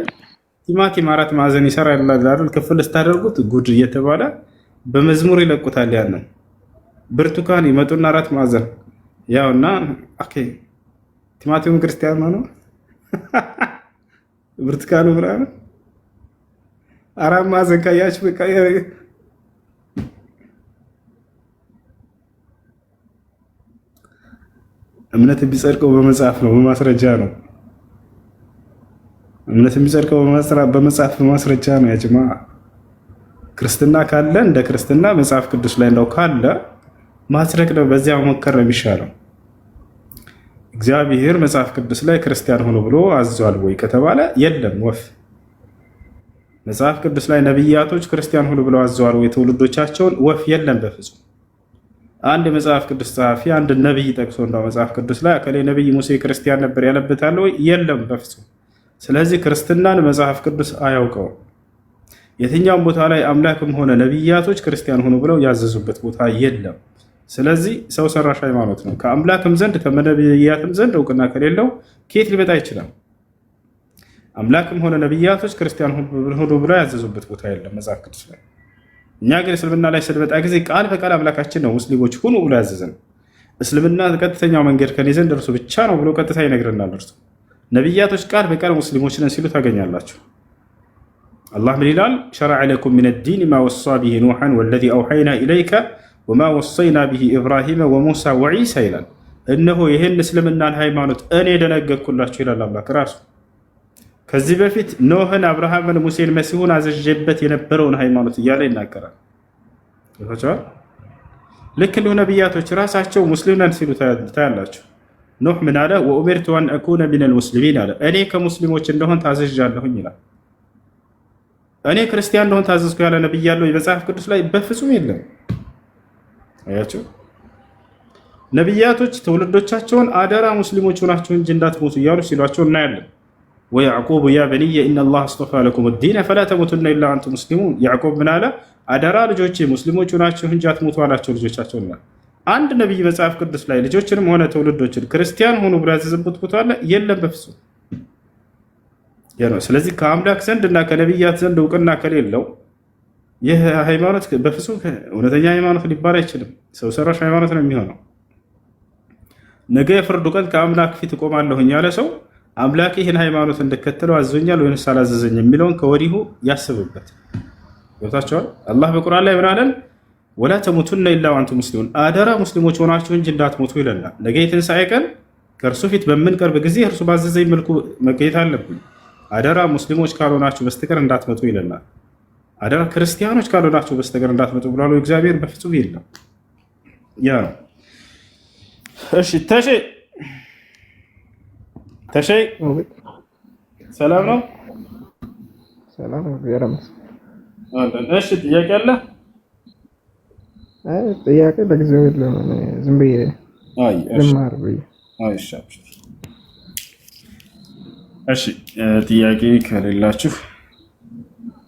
ቲማቲም 4 ማዕዘን ይሰራል አይደል? ክፍል ስታደርጉት ጉድ እየተባለ በመዝሙር ይለቁታል። ያንን ብርቱካን ይመጡና 4 ማዕዘን ያውና ኦኬ ቲማቲሙ ክርስቲያን ነው ብርቱካኑ ብራና 4 ማዕዘን ካያችሁ በቃ እምነት ቢጸድቀው በመጽሐፍ ነው፣ በማስረጃ ነው። እምነት ቢጸድቀው በመጽሐፍ በማስረጃ ነው። ያጅማ ክርስትና ካለ እንደ ክርስትና መጽሐፍ ቅዱስ ላይ እንደው ካለ ማስረቅ ነው። በዚያ መከር ነው የሚሻለው። እግዚአብሔር መጽሐፍ ቅዱስ ላይ ክርስቲያን ሆኖ ብሎ አዟል ወይ ከተባለ የለም ወፍ። መጽሐፍ ቅዱስ ላይ ነብያቶች ክርስቲያን ሆኖ ብለው አዘዋል ወይ ትውልዶቻቸውን? ወፍ የለም በፍጹም። አንድ የመጽሐፍ ቅዱስ ጸሐፊ አንድ ነብይ ጠቅሶ እንደው መጽሐፍ ቅዱስ ላይ አከለ ነብይ ሙሴ ክርስቲያን ነበር ያለበታል ወይ? የለም በፍጹም። ስለዚህ ክርስትናን መጽሐፍ ቅዱስ አያውቀውም። የትኛውም ቦታ ላይ አምላክም ሆነ ነብያቶች ክርስቲያን ሆኖ ብለው ያዘዙበት ቦታ የለም። ስለዚህ ሰው ሰራሽ ሃይማኖት ነው። ከአምላክም ዘንድ ከነብያትም ዘንድ እውቅና ከሌለው ከየት ሊመጣ ይችላል? አምላክም ሆነ ነብያቶች ክርስቲያን ሆኖ ብለው ያዘዙበት ቦታ የለም መጽሐፍ ቅዱስ ላይ። እኛ ግን እስልምና ላይ ስንመጣ ጊዜ ቃል በቃል አምላካችን ነው ሙስሊሞች ሁኑ ብሎ ያዘዘን። እስልምና ቀጥተኛው መንገድ ከኔ ዘንድ እርሱ ብቻ ነው ብሎ ቀጥታ ይነግረናል። እርሱ ነብያቶች ቃል በቃል ሙስሊሞች ነን ሲሉ ታገኛላችሁ። አላህ ምን ይላል? ሸረዐ ለኩም ሚነ ዲን ማ ወሳ ቢሂ ኑሐን ወለዚ አውሐይና ኢለይከ ወማ ወሰይና ቢሂ ኢብራሂመ ወሙሳ ወዒሳ ይላል። እነሆ ይህን እስልምናን ሃይማኖት እኔ ደነገግኩላችሁ ይላል አምላክ ራሱ። ከዚህ በፊት ኖህን፣ አብርሃምን፣ ሙሴን፣ መሲሁን አዘዤበት የነበረውን ሃይማኖት እያለ ይናገራል። ይፈጫል። ልክ እንዲሁ ነብያቶች ራሳቸው ሙስሊም ነን ሲሉ ታያላችሁ። ኖህ ምን አለ? ወኡሚርቱ አን አኩነ ሚነል ሙስሊሚን አለ። እኔ ከሙስሊሞች እንደሆን ታዘዣለሁኝ ይላል። እኔ ክርስቲያን እንደሆን ታዘዝኩ ያለ ነብይ ያለው የመጽሐፍ ቅዱስ ላይ በፍጹም የለም። አያችሁ ነብያቶች ትውልዶቻቸውን አደራ ሙስሊሞች ሆናችሁ እንጂ እንዳትሞቱ እያሉ ሲሏቸው እናያለን። ወያዕቁብ ያ በንየ ኢነላህ አስጠፋ ለኩም ዲነ ፈላ ተሙቱና ኢላ አንቱም ሙስሊሙን። ያዕቆብ ምን አለ? አደራ ልጆቼ ሙስሊሞች ሆናችሁ እንጂ አትሞቱ አላቸው ልጆቻቸውና። አንድ ነብይ መጽሐፍ ቅዱስ ላይ ልጆችንም ሆነ ትውልዶችን ክርስቲያን ሆኑ ብሎ ያዘዘበት ቦታ አለ? የለም በፍጹም። ስለዚህ ከአምላክ ዘንድ እና ከነብያት ዘንድ እውቅና ከሌለው ይህ ሃይማኖት በፍጹም እውነተኛ ሃይማኖት ሊባል አይችልም። ሰው ሰራሽ ሃይማኖት ነው የሚሆነው። ነገ የፍርዱ ቀን ከአምላክ ፊት እቆማለሁኝ ያለ ሰው አምላክ ይህን ሃይማኖት እንድከተለው አዞኛል ወይንስ አላዘዘኝ የሚለውን ከወዲሁ ያስብበት። ገብታችኋል? አላህ በቁርአን ላይ ምን አለን? ወላ ተሙቱና ኢላ ወአንቱም ሙስሊሙን፣ አደራ ሙስሊሞች ሆናችሁ እንጂ እንዳትሞቱ ይለናል። ነገ የትንሣኤ ቀን ከእርሱ ፊት በምንቀርብ ጊዜ እርሱ ባዘዘኝ መልኩ መገኘት አለብኝ። አደራ ሙስሊሞች ካልሆናችሁ በስተቀር እንዳትመጡ ይለናል። አደራ ክርስቲያኖች ካልሆናችሁ በስተቀር እንዳትመጡ ብሏል እግዚአብሔር። በፍጹም የለም። ያ ነው። እሺ ተሼ ሰላም ነው? ሰላም ነው። ያረምስ እሺ ጥያቄ አለ? ጥያቄ በጊዜው የለም። ዝም ብዬ ልማር ብዬ። እሺ ጥያቄ ከሌላችሁ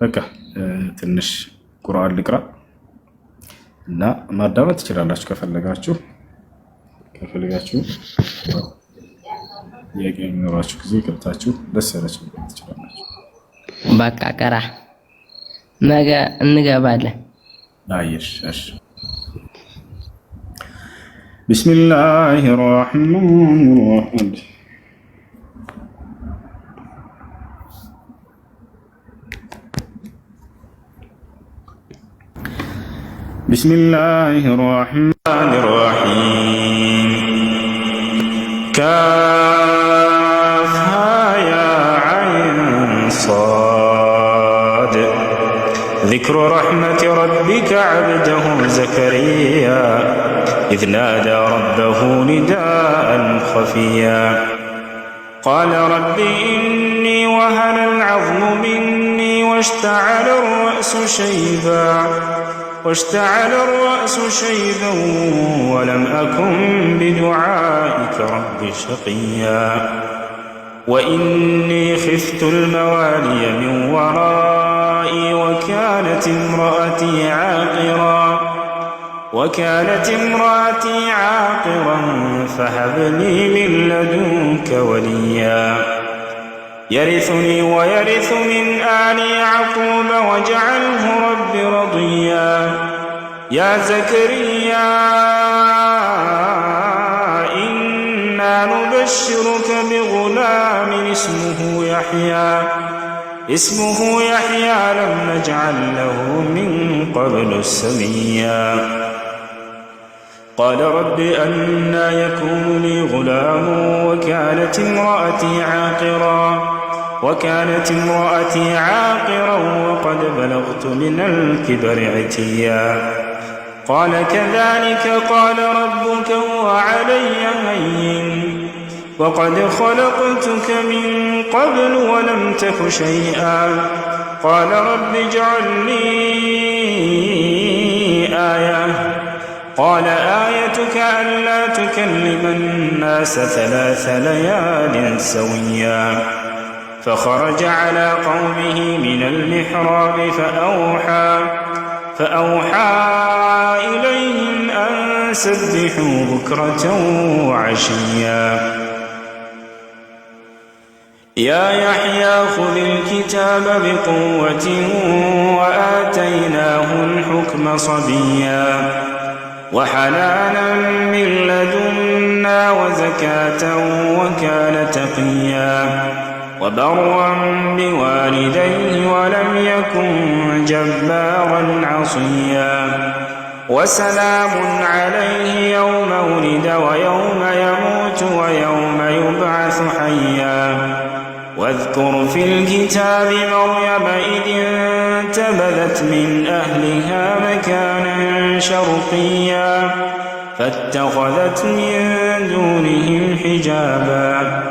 በቃ ትንሽ ቁርአን ልቅራ እና ማዳመጥ ትችላላችሁ ከፈለጋችሁ ጥያቄ የሚኖራችሁ ጊዜ ገብታችሁ ደስ ያላችሁ ትችላላችሁ። በቃ ቀራ ነገ እንገባለን። አየሽ እሺ ቢስሚላሂ ራህማኒ ራሂም بسم الله الرحمن الرحيم كافها يا عين صاد ذكر رحمة ربك عبده زكريا إذ نادى ربه نداء خفيا قال رب إني وهن العظم مني واشتعل الرأس شيبا ولم أكن بدعائك رب شقيا وإني خفت الموالي من ورائي وكانت امرأتي عاقرا فهب لي من لدنك وليا يرثني ويرث من آل يعقوب واجعله رب رضيا يا زكريا إنا نبشرك بغلام اسمه يحيى لم نجعل له من قبل سميا قال رب أنى يكون لي غلام وكانت امرأتي عاقرا وقد بلغت من الكبر عتيا قال كذلك قال ربك هو علي هين وقد خلقتك من قبل ولم تك شيئا قال رب اجعل لي آية قال آيتك ألا تكلم الناس 3 ليال سويا فخرج على قومه من المحراب فأوحى إليهم أن سبحوا بكرة وعشيا يا يحيى خذ الكتاب بقوة وآتيناه الحكم صبيا وحنانا من لدنا وزكاة وكان تقيا وبرا بوالديه ولم يكن جبارا عصيا وسلام عليه يوم ولد ويوم يموت ويوم يبعث حيا واذكر في الكتاب مريم إذ انتبذت من أهلها مكانا شرقيا فاتخذت من دونهم حجابا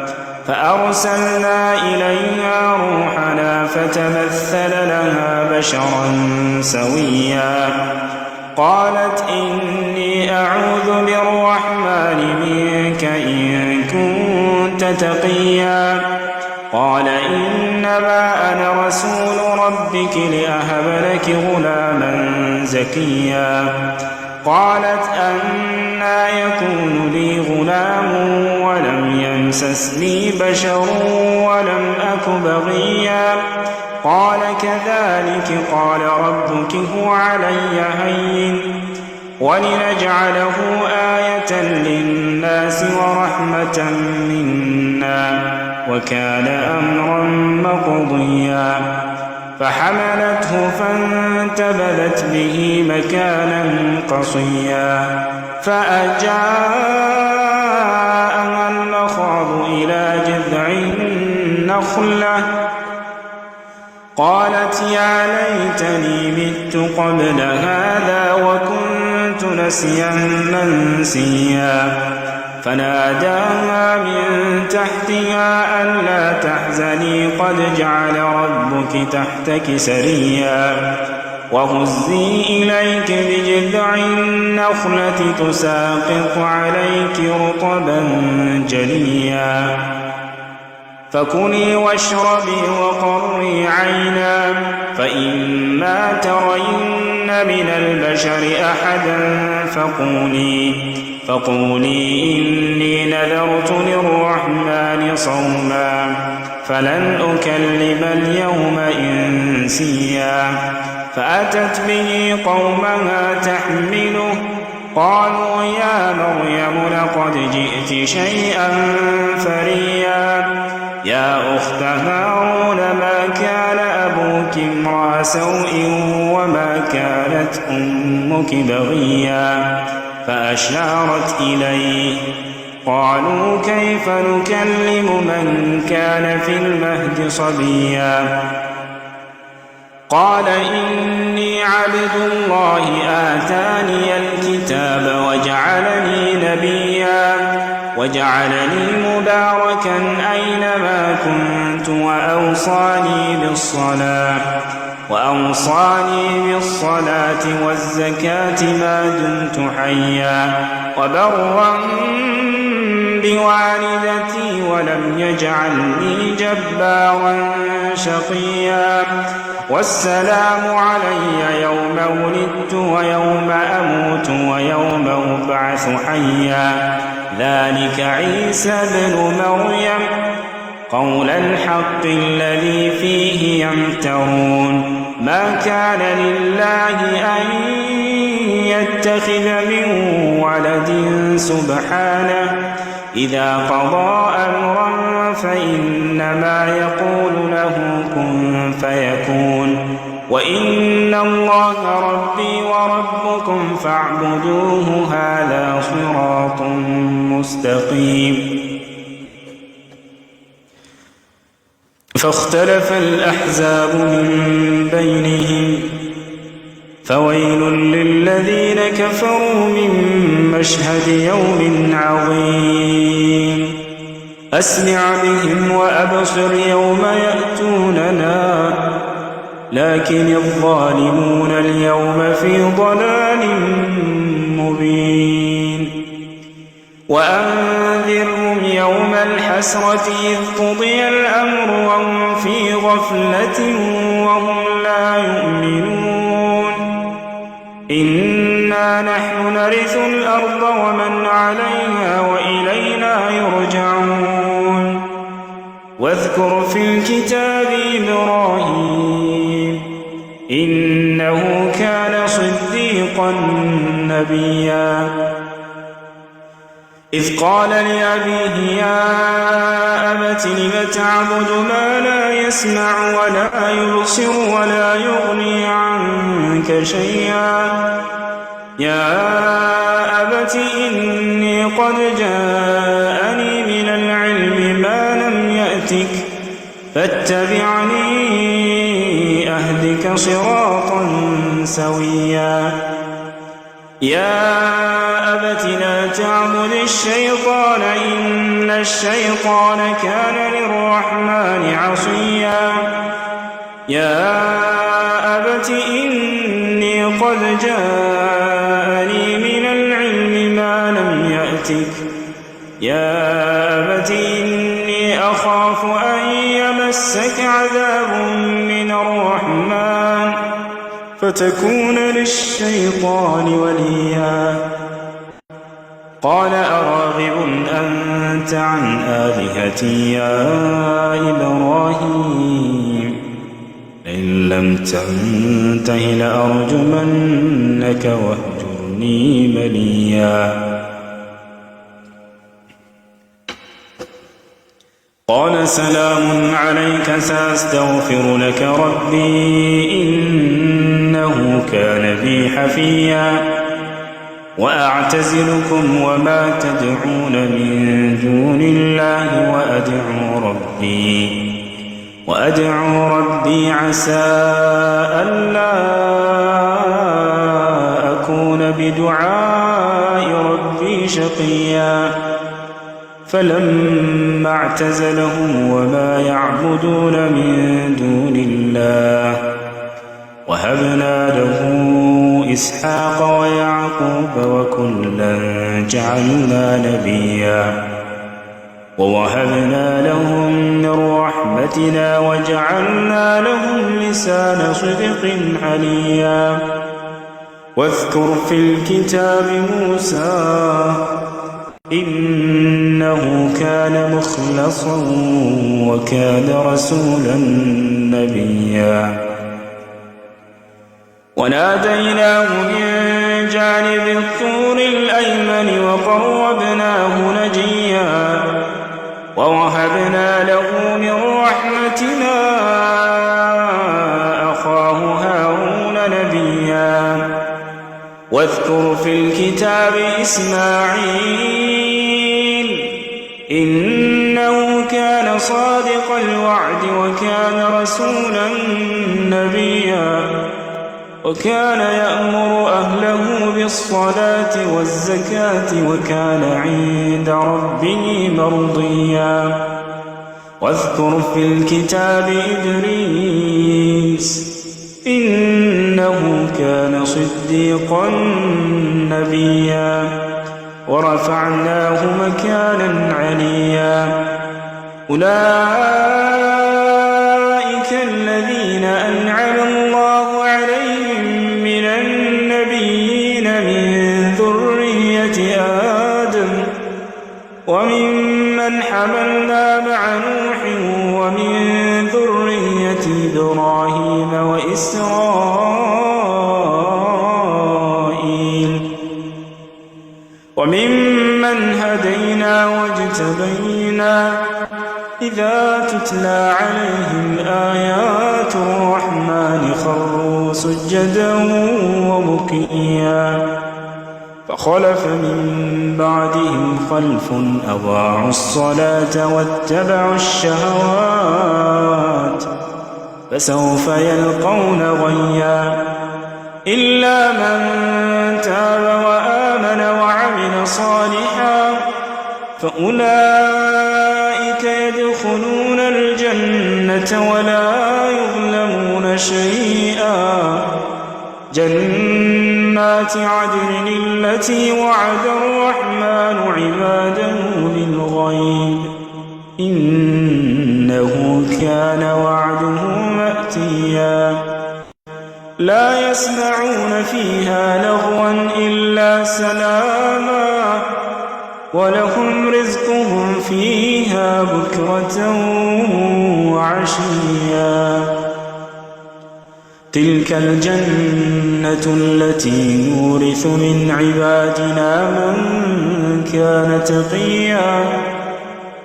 فأرسلنا إليها روحنا فتمثل لها بشرا سويا قالت إني أعوذ بالرحمن منك إن كنت تقيا قال إنما أنا رسول ربك لأهب لك غلاما زكيا قالت أنى يكون لي غلام ولم يمسسني بشر ولم أك بغيا قال كذلك قال ربك هو علي هين ولنجعله آية للناس ورحمة منا وكان أمرا مقضيا فحملته فانتبذت به مكانا قصيا فأجاءها المخاض إلى جذع النخلة قالت يا ليتني مت قبل هذا وكنت نسيا منسيا فناداها من تحتها ألا تحزني قد جعل ربك تحتك سريا وهزي إليك بجذع النخلة تساقط عليك رطبا جنيا فكلي واشربي وقري عينا فإما ترين من البشر أحدا فقولي إني نذرت للرحمن صوما فلن أكلم اليوم إنسيا فأتت به قومها تحمله قالوا يا مريم لقد جئت شيئا فريا يا أخت هارون ما كان أبوك امرأ سوء وما كانت أمك بغيا فأشارت إليه قالوا كيف نكلم من كان في المهد صبيا قال إني عبد الله آتاني الكتاب وجعلني نبيا وجعلني مباركا أينما كنت وأوصاني بالصلاة والزكاة ما دمت حيا وبرا بوالدتي ولم يجعلني جبارا شقيا والسلام علي يوم ولدت ويوم أموت ويوم أبعث حيا ذلك عيسى ابن مريم قول الحق الذي فيه يمترون ما كان لله أن يتخذ من ولد سبحانه إذا قضى أمرا فإنما يقول له كن فيكون وإن الله ربي وربكم فاعبدوه هذا صراط مستقيم فاختلف الأحزاب من بينهم فويل للذين كفروا من مشهد يوم عظيم أسمع بهم وأبصر يوم يأتوننا لكن الظالمون اليوم في ضلال مبين وأنذرهم يوم الحسرة إذ قضي الأمر وهم في غفلة وهم لا يؤمنون إنا نحن نرث الأرض ومن عليها وإلينا يرجعون واذكر في الكتاب إبراهيم إنه كان صديقا نبيا إذ قال لأبيه يا أبت لم تعبد ما لا يسمع ولا يبصر ولا يغني عنك شيئا يا أبت إني قد جاءني من العلم ما لم يأتك فاتبعني أهدك صراطا سويا يا أبت لا تعبد الشيطان إن الشيطان كان للرحمن عصيا يا أبت إني قد جاءني من العلم ما لم يأتك يا أبت إني أخاف أن يمسك عذاب من الرحمن فتكون للشيطان وليا قال أراغب أنت عن آلهتي يا إبراهيم إن لم تنته لأرجمنك واهجرني مليا قال سلام عليك سأستغفر لك ربي إنه كان بي حفيا وأعتزلكم وما تدعون من دون الله وأدعو ربي عسى ألا أكون بدعاء ربي شقيا فلما اعتزلهم وما يعبدون من دون الله وهبنا له إسحاق ويعقوب وكلا جعلنا نبيا ووهبنا لهم من رحمتنا وجعلنا لهم لسان صدق عليا واذكر في الكتاب موسى إنه كان مخلصا وكان رسولا نبيا وناديناه من جانب الطور الأيمن وقربناه نجيا ووهبنا له من رحمتنا أخاه هارون نبيا واذكر في الكتاب إسماعيل إنه كان صادق الوعد وكان رسولا نبيا وكان يأمر أهله بالصلاة والزكاة وكان عند ربه مرضيا واذكر في الكتاب إدريس إنه كان صديقا نبيا ورفعناه مكانا عليا أولئك الذين أنعم الله عليهم من النبيين من ذرية آدم وممن حملنا مع نوح ومن ذرية إبراهيم وإسرائيل وممن هدينا واجتبينا إذا تتلى عليهم آيات الرحمن خروا سجدا وبكيا فخلف من بعدهم خلف أضاعوا الصلاة واتبعوا الشهوات فسوف يلقون غيا إلا من تاب وآمن وعمل صالحا فأولئك يدخلون الجنة ولا يظلمون شيئا جنات عدن التي وعد الرحمن عباده بالغيب إنه كان وعده مأتيا لا يسمعون فيها لغوا إلا سلاما ولهم رزقهم فيها بكرة وعشيا تلك الجنة التي نورث من عبادنا من كان تقيا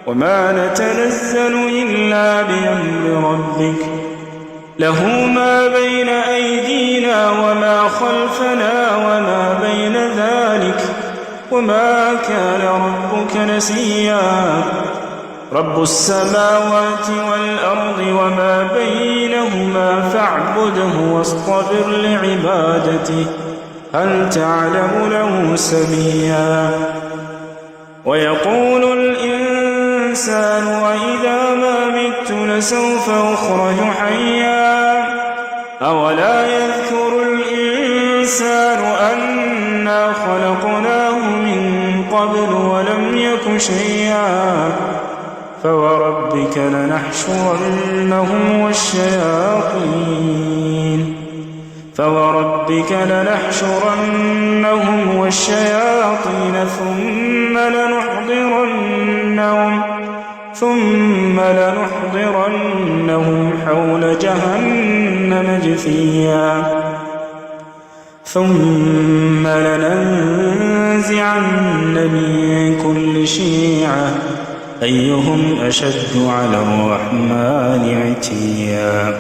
وما نتنزل إلا بأمر ربك له ما بين أيدينا وما خلفنا وما بين ذلك وما كان ربك نسيا رب السماوات والأرض وما بينهما فاعبده واصطبر لعبادته هل تعلم له سميا ويقول الإنسان وإذا ما مت لسوف أخرج حيا أولا يذكر الإنسان أنا خلقناه من قبل ولم يك شيئا فوربك لنحشرنهم والشياطين ثم لنحضرنهم حول جهنم جثيا ثم لننزعن من كل شيعة أيهم أشد على الرحمن عتيا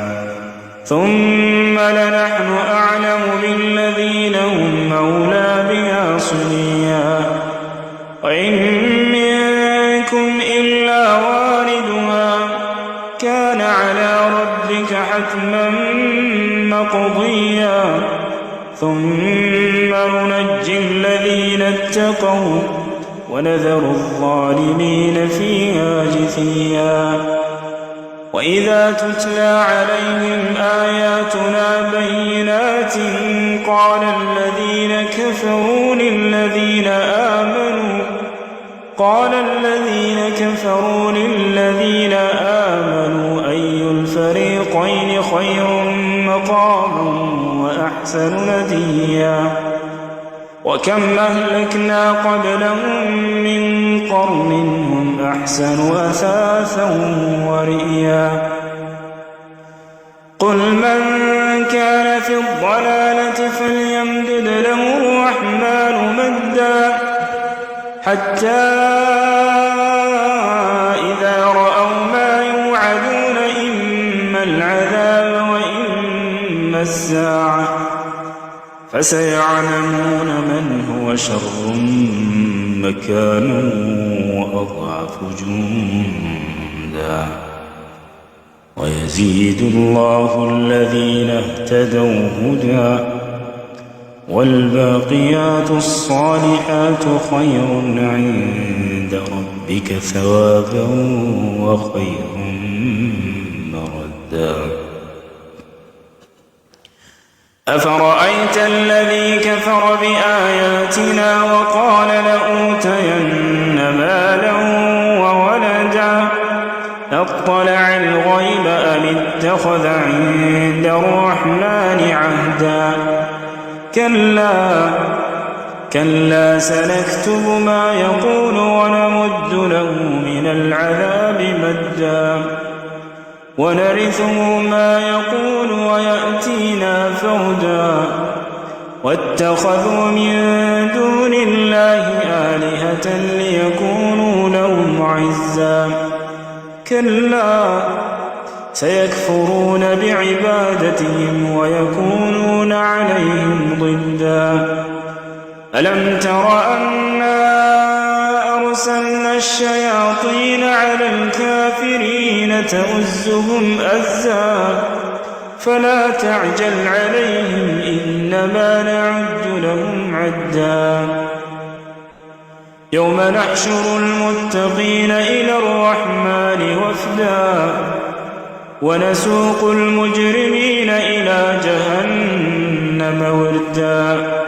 ثم لنحن أعلم بالذين هم أولى بها صليا وإن منكم إلا واردها كان على ربك حتما مقضيا ثم ننجي الذين اتقوا ونذر الظالمين فيها جثيا وإذا تتلى عليهم آياتنا بينات قال الذين كفروا للذين آمنوا أي الفريقين خير مقاما وأحسن نديا وكم أهلكنا قبلهم من قرن هم أحسن أثاثا ورئيا قل من كان في الضلالة فليمدد له الرحمن مدا حتى إذا رأوا ما يوعدون إما العذاب وإما الساعة فسيعلمون من هو شر مكانا وأضعف جندا ويزيد الله الذين اهتدوا هدى والباقيات الصالحات خير عند ربك ثوابا وخير مردا أفرأيت الذي كفر بآياتنا وقال لأوتين مالا وولدا أطلع الغيب أم اتخذ عند الرحمن عهدا كلا سنكتب ما يقول ونمد له من العذاب مدا ونرثه ما يقول ويأتينا فردا واتخذوا من دون الله آلهة ليكونوا لهم عزا كلا سيكفرون بعبادتهم ويكونون عليهم ضدا ألم تر أنا أرسلنا الشياطين على الكافرين تؤزهم أزا فلا تعجل عليهم إنما نعد لهم عدا يوم نحشر المتقين إلى الرحمن وفدا ونسوق المجرمين إلى جهنم وردا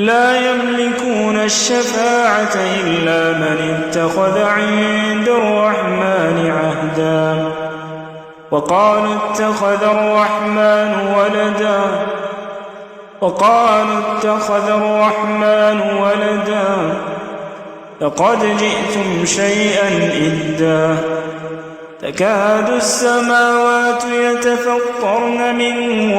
لا يملكون الشفاعة إلا من اتخذ عند الرحمن عهدا وقالوا اتخذ الرحمن ولدا لقد جئتم شيئا إدا تكاد السماوات يتفطرن منه